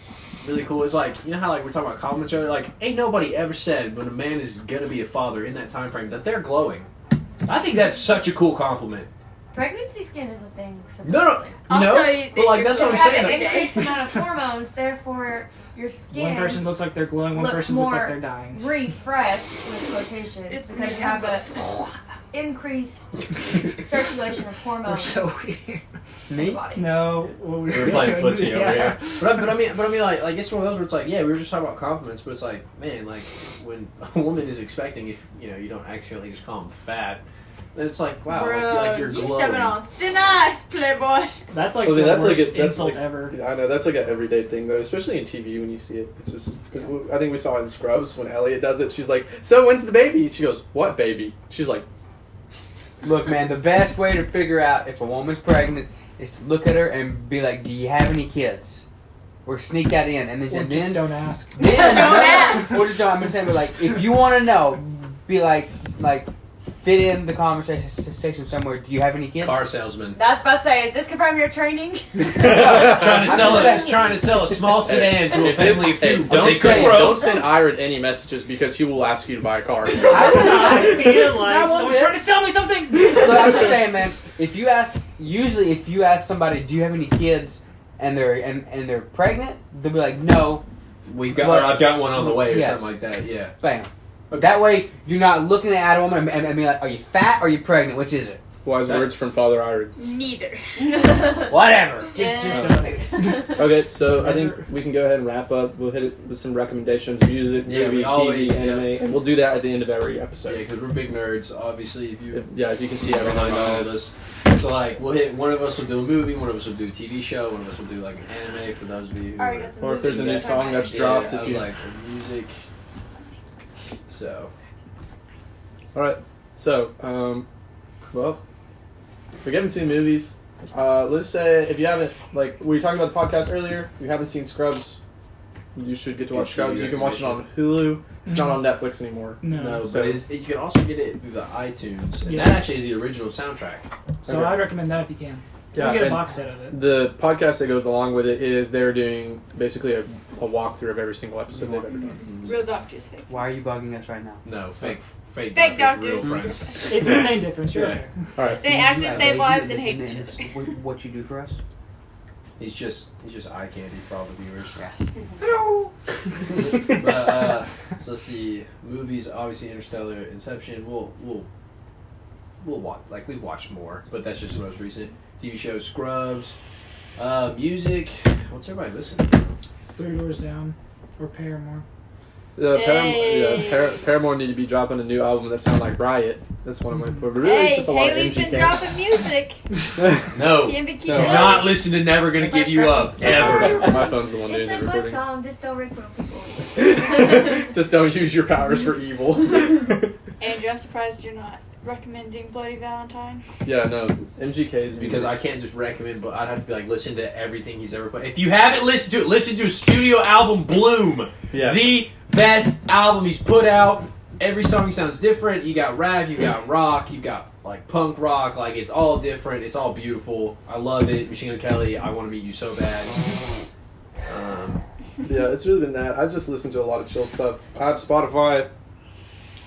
Speaker 4: really cool is like, you know how like we're talking about compliments earlier, like ain't nobody ever said when a man is gonna be a father in that time frame that they're glowing. I think that's such a cool compliment.
Speaker 6: Pregnancy skin is a thing.
Speaker 4: No,
Speaker 6: supposedly.
Speaker 5: I'll
Speaker 4: you know,
Speaker 5: tell you
Speaker 4: but like
Speaker 5: that
Speaker 4: that's
Speaker 5: you're
Speaker 4: what I'm
Speaker 6: You have
Speaker 4: saying.
Speaker 6: an
Speaker 4: Like,
Speaker 6: increased amount of hormones, therefore your skin
Speaker 3: One person looks like they're glowing, one
Speaker 6: looks
Speaker 3: person looks like
Speaker 6: more
Speaker 3: they're dying.
Speaker 6: refreshed with quotations
Speaker 5: It's
Speaker 6: because you have a increased circulation of
Speaker 3: We're
Speaker 6: hormones
Speaker 3: so weird.
Speaker 6: in the
Speaker 2: Me?
Speaker 6: body.
Speaker 3: No, what we
Speaker 4: we're playing footsie over
Speaker 3: Yeah.
Speaker 4: here. But I mean, like it's one of those where it's like, yeah, we were just talking about compliments, but it's like, man, like when a woman is expecting, if you know, you don't accidentally just call them fat, then it's like, wow,
Speaker 5: Bro,
Speaker 4: like you're
Speaker 5: you
Speaker 4: glowing.
Speaker 5: stepping on thin ice, playboy.
Speaker 3: That's like
Speaker 1: Well,
Speaker 3: the
Speaker 1: that's
Speaker 3: worst
Speaker 1: like a- that's
Speaker 3: insult
Speaker 1: like-
Speaker 3: ever.
Speaker 1: I know that's like an everyday thing though, especially in TV when you see it. It's just. I think we saw it in Scrubs when Elliot does it. She's like, "So when's the baby?" She goes, "What baby?" She's like,
Speaker 2: Look, man, the best way to figure out if a woman's pregnant is to look at her and be like, "Do you have any kids?" Or sneak that in, and then
Speaker 3: Or
Speaker 2: and
Speaker 3: just
Speaker 2: then
Speaker 3: don't ask.
Speaker 2: Then,
Speaker 5: Don't ask.
Speaker 2: Or just don't. I'm just saying, but like, if you want to know, be like, fit in the conversation somewhere. Do you have any kids?
Speaker 4: Car salesman.
Speaker 6: That's about to say, is this confirm your training?
Speaker 4: trying to sell a small sedan to a family of two.
Speaker 1: Don't
Speaker 4: They
Speaker 1: send,
Speaker 4: could grow.
Speaker 1: don't send Ira any messages because he will ask you to buy a car.
Speaker 3: I feel like
Speaker 2: I
Speaker 3: someone's
Speaker 2: won't
Speaker 3: trying to sell me something.
Speaker 2: Look, I'm just saying, man. If you ask somebody, "Do you have any kids?" and they're pregnant, they'll be like, "No."
Speaker 4: We've got,
Speaker 2: But-
Speaker 4: or I've got one on the way, or
Speaker 2: Yes.
Speaker 4: something like that. Yeah.
Speaker 2: Bam. That way, you're not looking at a woman and being like, "Are you fat or are you pregnant? Which is it?"
Speaker 1: Wise words from Father Ira.
Speaker 5: Neither.
Speaker 2: Whatever.
Speaker 3: Just don't.
Speaker 1: Okay, so I think we can go ahead and wrap up. We'll hit it with some recommendations, music,
Speaker 4: Yeah,
Speaker 1: movie,
Speaker 4: we always-
Speaker 1: TV, anime, and we'll do that at the end of every
Speaker 4: Yeah,
Speaker 1: episode.
Speaker 4: because we're big nerds, obviously. If you
Speaker 1: If you can see everything
Speaker 4: behind all
Speaker 1: on
Speaker 4: of
Speaker 1: this.
Speaker 4: us. So, like, we'll hit, one of us will do a movie, one of us will do a TV show, one of us will do, like, an anime for those of you who
Speaker 5: Alright,
Speaker 4: are-
Speaker 5: got some
Speaker 1: Or if there's a new
Speaker 5: movies
Speaker 1: song that's
Speaker 4: Yeah,
Speaker 1: dropped,
Speaker 4: I
Speaker 1: if
Speaker 4: was
Speaker 1: you-
Speaker 4: like, music. So,
Speaker 1: Alright, so, well, we're getting to movies. Let's say, if you haven't, like, we talked about the podcast earlier, if you haven't seen Scrubs, you should get to watch
Speaker 4: Good
Speaker 1: Scrubs. You can watch it on Hulu. It's not on Netflix anymore.
Speaker 3: No.
Speaker 4: no,
Speaker 1: So-
Speaker 4: but you can also get it through the iTunes. And
Speaker 3: Yeah.
Speaker 4: that actually is the original soundtrack.
Speaker 3: So
Speaker 1: Okay.
Speaker 3: I'd recommend that if you can.
Speaker 1: Yeah,
Speaker 3: Yeah, get a
Speaker 1: and
Speaker 3: box set of it.
Speaker 1: the podcast that goes along with it is they're doing basically a walkthrough of every single episode they've ever done.
Speaker 5: Real doctors fake.
Speaker 2: Why are you bugging us right now?
Speaker 4: No, fake
Speaker 5: Fake
Speaker 4: doctors,
Speaker 5: doctors.
Speaker 4: real friends.
Speaker 3: It's the same difference. You're
Speaker 4: Yeah.
Speaker 3: right.
Speaker 1: Alright.
Speaker 5: They actually save lives and hate
Speaker 2: Isn't
Speaker 5: each
Speaker 2: this
Speaker 5: other.
Speaker 2: what you do for us?
Speaker 4: He's just eye candy for all the viewers.
Speaker 3: Hello.
Speaker 4: But, so let's see, movies, obviously Interstellar, Inception. We'll watch, like, we've watched more, but that's just the most recent. TV show Scrubs. Music. What's everybody listening to?
Speaker 3: 3 Doors Down or Paramore.
Speaker 5: Hey.
Speaker 1: Paramore need to be dropping a new album that sounds like Riot. That's one of my favorite. But really, it's
Speaker 5: Hey,
Speaker 1: just a lot of
Speaker 5: Haley's been
Speaker 1: MGK.
Speaker 5: dropping music.
Speaker 4: No.
Speaker 5: Can't be keeping
Speaker 1: No.
Speaker 4: Do
Speaker 5: up.
Speaker 4: not listen to Never Gonna Give You Up, ever.
Speaker 1: So my phone's the one
Speaker 6: It's
Speaker 1: doing
Speaker 6: a
Speaker 1: the
Speaker 6: good
Speaker 1: recording.
Speaker 6: song, just don't rickroll people.
Speaker 1: Just don't use your powers for evil.
Speaker 5: Andrew, I'm surprised you're not recommending Bloody Valentine.
Speaker 1: Yeah, no. MGK's
Speaker 4: Because I can't just recommend, but I'd have to be like, listen to everything he's ever played. If you haven't listened to it, listen to his studio album, Bloom.
Speaker 1: Yes.
Speaker 4: The best album he's put out. Every song sounds different. You got rap, you got rock, you got like punk rock. Like, it's all different. It's all beautiful. I love it. Machine Gun Kelly, I Want to Meet You So Bad.
Speaker 1: Yeah, it's really been that. I just listen to a lot of chill stuff. I have Spotify.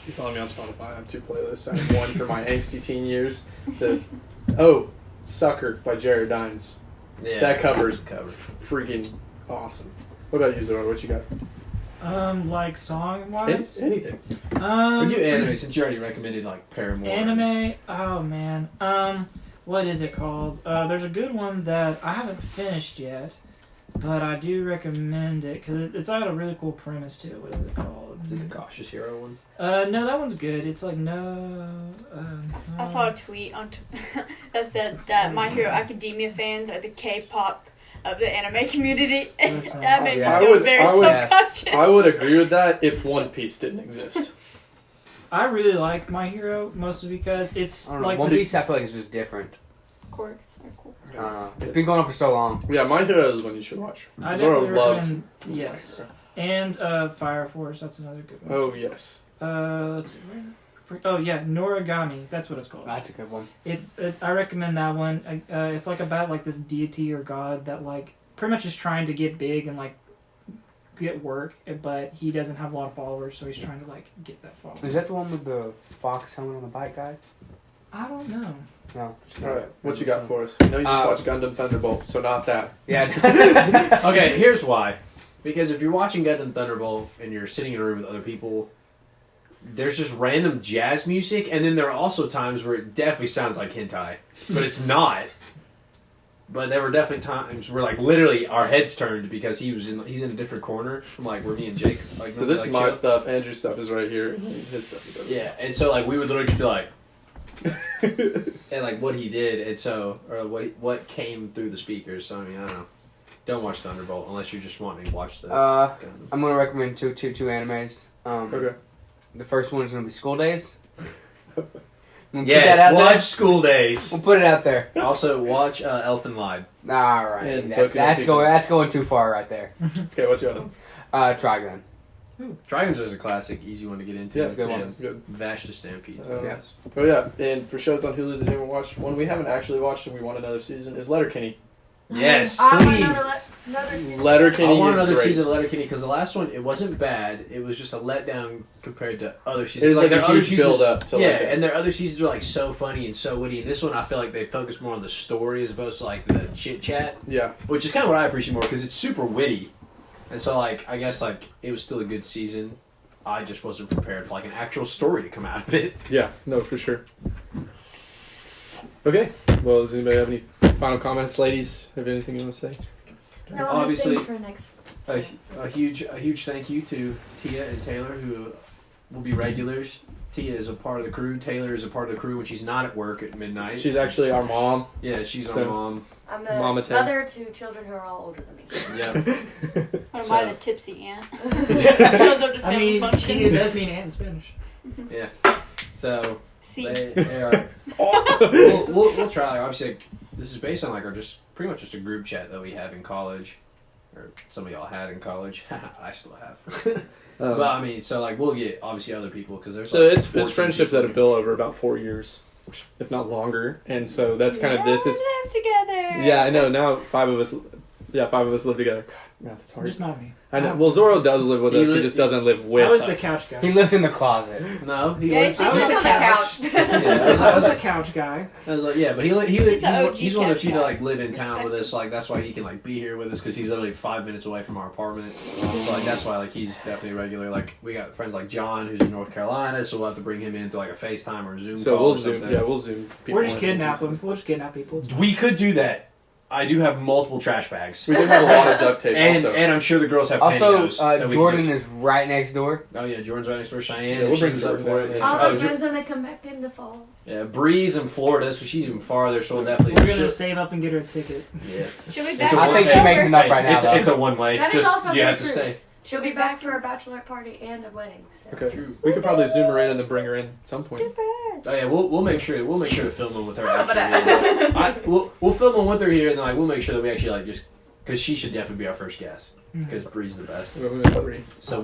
Speaker 1: You follow me on Spotify. I have 2 playlists. I have one for my angsty teen years. Sucker by Jared Dines.
Speaker 4: Yeah,
Speaker 1: That cover's
Speaker 4: cover.
Speaker 1: freaking awesome. What about you, Zora? What you got?
Speaker 3: Like song wise.
Speaker 1: Anything.
Speaker 4: Or do anime, since you already recommended like Paramore.
Speaker 3: Anime. Oh man. What is it called? There's a good one that I haven't finished yet. but I do recommend it because it's got a really cool premise to it. What is it called?
Speaker 4: Is it the Cautious Hero one?
Speaker 3: No, that one's good. It's like
Speaker 5: I saw a tweet on that said that My Hero Academia fans are the K-pop of the anime community, and
Speaker 3: Listen,
Speaker 5: that made me
Speaker 2: yeah.
Speaker 5: feel very
Speaker 1: I would-
Speaker 5: self-conscious.
Speaker 1: I would agree with that if One Piece didn't exist.
Speaker 3: I really like My Hero mostly because it's
Speaker 2: I don't know.
Speaker 3: like
Speaker 2: One
Speaker 3: this-
Speaker 2: Piece, I feel like it's just different.
Speaker 5: Quirks are cool.
Speaker 2: I don't know. It's been going on for so long.
Speaker 1: Yeah, My Hero is one you should watch.
Speaker 3: I
Speaker 1: Zoro
Speaker 3: definitely
Speaker 1: loves.
Speaker 3: recommend, yes, and Fire Force. That's another good one.
Speaker 1: Oh yes.
Speaker 3: Let's see. Oh yeah, Noragami. That's what it's called.
Speaker 2: That's a good one.
Speaker 3: I recommend that one. It's like about like this deity or god that like pretty much is trying to get big and like get work, but he doesn't have a lot of followers, so he's trying to like get that followers.
Speaker 2: Is that the one with the fox helmet on the bike guy?
Speaker 3: I don't know.
Speaker 2: No.
Speaker 1: All right, what you got for us? I know you just watched Gundam Thunderbolt, so not that.
Speaker 2: Yeah.
Speaker 4: Okay, here's why. Because if you're watching Gundam Thunderbolt and you're sitting in a room with other people, there's just random jazz music, and then there are also times where it definitely sounds like hentai, but it's not. But there were definitely times where, like, literally our heads turned because he's in a different corner from like where me and Jake. Like,
Speaker 1: So this
Speaker 4: like,
Speaker 1: is my
Speaker 4: chill.
Speaker 1: stuff. Andrew's stuff is right here. And his stuff is over
Speaker 4: Yeah, and so like we would literally just be like, and like what he did, and so or what came through the speakers. So I mean, I don't know. Don't watch Thunderbolt unless you're just wanting to watch the. Gundam.
Speaker 2: I'm gonna recommend two animes.
Speaker 1: Okay.
Speaker 2: The first one is gonna be School Days. We'll put
Speaker 4: Yes,
Speaker 2: that out
Speaker 4: watch
Speaker 2: there.
Speaker 4: School Days.
Speaker 2: We'll put it out there.
Speaker 4: Also, watch Elfen Lied.
Speaker 2: All right,
Speaker 1: And
Speaker 2: that's
Speaker 1: Boku no
Speaker 2: that's going too far right there.
Speaker 1: Okay, what's your other one?
Speaker 2: Trigun.
Speaker 4: Dragons is a classic, easy one to get into.
Speaker 1: Yeah,
Speaker 2: It's a good one.
Speaker 4: And
Speaker 1: Good.
Speaker 4: Vash the Stampede.
Speaker 2: Yes.
Speaker 1: Oh yeah, and for shows on Hulu that you haven't watched, one we haven't actually watched and we want another season is Letterkenny.
Speaker 4: Yes,
Speaker 6: I want
Speaker 4: please.
Speaker 6: another season.
Speaker 4: I
Speaker 1: Letterkenny
Speaker 4: want
Speaker 1: is
Speaker 4: another
Speaker 1: great.
Speaker 4: season of Letterkenny because the last one, it wasn't bad. It was just a letdown compared to other
Speaker 1: It's
Speaker 4: seasons.
Speaker 1: like
Speaker 4: their
Speaker 1: a
Speaker 4: other
Speaker 1: huge
Speaker 4: seasons-
Speaker 1: build up to
Speaker 4: Yeah,
Speaker 1: like
Speaker 4: and their other seasons are like so funny and so witty. And this one, I feel like they focus more on the story as opposed to like the chit chat,
Speaker 1: yeah.
Speaker 4: which is kind of what I appreciate more because it's super witty. And so, like, I guess like it was still a good season. I just wasn't prepared for like an actual story to come out of it.
Speaker 1: Yeah, no, for sure. Okay, well, does anybody have any final comments, ladies? Have anything you want to say?
Speaker 6: No,
Speaker 4: Obviously-
Speaker 6: thanks for next.
Speaker 4: A huge thank you to Tia and Taylor who will be regulars. Tia is a part of the crew. Taylor is a part of the crew when she's not at work at midnight.
Speaker 1: She's actually our mom.
Speaker 4: Yeah, she's
Speaker 1: So-
Speaker 4: our mom.
Speaker 6: I'm
Speaker 1: Mama
Speaker 6: a
Speaker 1: Ted.
Speaker 6: mother to children who are all older than me.
Speaker 4: Yeah.
Speaker 5: Or am
Speaker 4: So-
Speaker 5: I the tipsy aunt? Shows up to
Speaker 3: I
Speaker 5: family
Speaker 3: mean, he
Speaker 5: functions.
Speaker 3: does mean aunt in Spanish.
Speaker 4: So
Speaker 5: See,
Speaker 4: they are. we'll try. Like, obviously, like, this is based on like our just pretty much just a group chat that we have in college, or some of y'all had in college. I still have. But I mean, so like we'll get obviously other people because there's
Speaker 1: So
Speaker 4: like
Speaker 1: it's
Speaker 4: 14
Speaker 1: friendships
Speaker 4: people
Speaker 1: that have built over about 4 years, if not longer, and so that's kind of this is.
Speaker 5: live together.
Speaker 1: Yeah, I know. Now 5 of us. Yeah, 5 of us live together. God, that's hard.
Speaker 3: Just not me.
Speaker 1: I know. Well, Zoro does live with
Speaker 4: He
Speaker 1: us. He
Speaker 4: li-
Speaker 1: just doesn't live with
Speaker 3: I was
Speaker 1: us.
Speaker 3: the couch guy.
Speaker 2: He lives in the closet.
Speaker 4: No, he
Speaker 5: Yeah, he
Speaker 4: lives.
Speaker 5: sleeps
Speaker 3: I was
Speaker 5: on
Speaker 3: the
Speaker 5: the
Speaker 3: couch.
Speaker 5: couch.
Speaker 4: Yeah,
Speaker 3: I was a couch guy.
Speaker 4: I was like, yeah, but he's
Speaker 5: He's the OG
Speaker 4: he's one of the
Speaker 5: couch
Speaker 4: few
Speaker 5: guy.
Speaker 4: that like live in town with
Speaker 5: Respect
Speaker 4: us. Like that's why he can like be here with us because he's literally 5 minutes away from our apartment. So like that's why like he's definitely regular. Like we got friends like John who's in North Carolina, so we'll have to bring him into like a FaceTime or a Zoom
Speaker 1: So
Speaker 4: call.
Speaker 1: we'll
Speaker 4: or
Speaker 1: zoom.
Speaker 4: something.
Speaker 1: Yeah, we'll zoom.
Speaker 3: We'll just
Speaker 1: in.
Speaker 3: kidnap them. We'll just kidnap people.
Speaker 4: We could do that. I do have multiple trash bags.
Speaker 1: We do have a lot of duct tape.
Speaker 4: And
Speaker 1: also.
Speaker 4: I'm sure the girls have
Speaker 2: Also,
Speaker 4: pantyhose that we
Speaker 2: Jordan
Speaker 4: can
Speaker 2: is right next door.
Speaker 4: oh yeah, Jordan's right next door. Cheyenne,
Speaker 1: Yeah, we'll
Speaker 4: if
Speaker 1: bring
Speaker 4: she was up
Speaker 1: Jordan
Speaker 4: for
Speaker 1: down
Speaker 4: it.
Speaker 1: there.
Speaker 6: All
Speaker 4: Oh,
Speaker 6: my friends when they come back in the fall.
Speaker 4: yeah, Bree's in Florida, so she's even farther. So we'll definitely.
Speaker 3: We're gonna
Speaker 4: she'll-
Speaker 3: save up and get her a ticket.
Speaker 4: yeah.
Speaker 5: She'll be
Speaker 4: It's
Speaker 5: back.
Speaker 4: a
Speaker 2: I
Speaker 4: one
Speaker 2: think
Speaker 4: way.
Speaker 2: she makes enough right now.
Speaker 4: It's,
Speaker 2: though.
Speaker 4: it's a one way.
Speaker 6: That is
Speaker 4: Just
Speaker 6: also
Speaker 4: you
Speaker 6: very
Speaker 4: have to
Speaker 6: true.
Speaker 4: stay.
Speaker 6: She'll be back for a bachelor party and a wedding. So.
Speaker 1: Okay.
Speaker 4: True.
Speaker 1: We could probably zoom her in and then bring her in at some point.
Speaker 4: Oh yeah, we'll make sure to film them with her.
Speaker 6: Oh, but
Speaker 4: Actually, we'll film them with her here, and then like we'll make sure that we actually like just because she should definitely be our first guest because Bree's the best.
Speaker 1: We'll move 3.
Speaker 4: So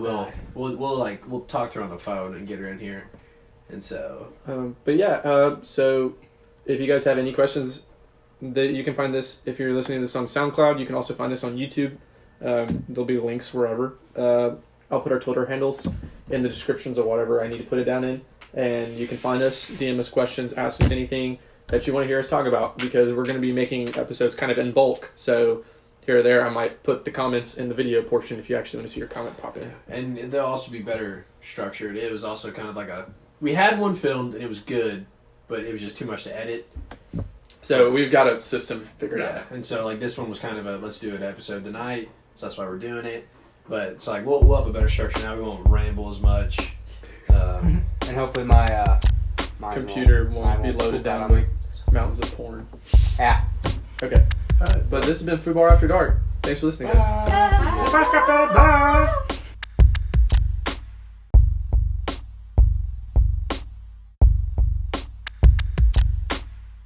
Speaker 4: we'll talk to her on the phone and get her in here, and so
Speaker 1: But yeah, so if you guys have any questions, you can find this if you're listening to this on SoundCloud. You can also find this on YouTube. There'll be links wherever. I'll put our Twitter handles in the descriptions of whatever I need to put it down in, and you can find us, DM us questions, ask us anything that you want to hear us talk about because we're going to be making episodes kind of in bulk. So here or there, I might put the comments in the video portion if you actually want to see your comment pop in.
Speaker 4: and they'll also be better structured. It was also kind of like we had one filmed and it was good, but it was just too much to edit.
Speaker 1: So we've got a system figured out.
Speaker 4: Yeah, and so like this one was kind of a let's do an episode tonight, so that's why we're doing it. But it's like we'll have a better structure now. We won't ramble as much.
Speaker 2: And hopefully my
Speaker 1: Computer
Speaker 2: mine
Speaker 1: won't be
Speaker 2: won't
Speaker 1: loaded
Speaker 2: poop
Speaker 1: down
Speaker 2: out on me.
Speaker 1: with mountains of porn.
Speaker 2: Yeah.
Speaker 1: Okay. But this has been FUBAR After Dark. Thanks for listening, guys.
Speaker 5: Bye.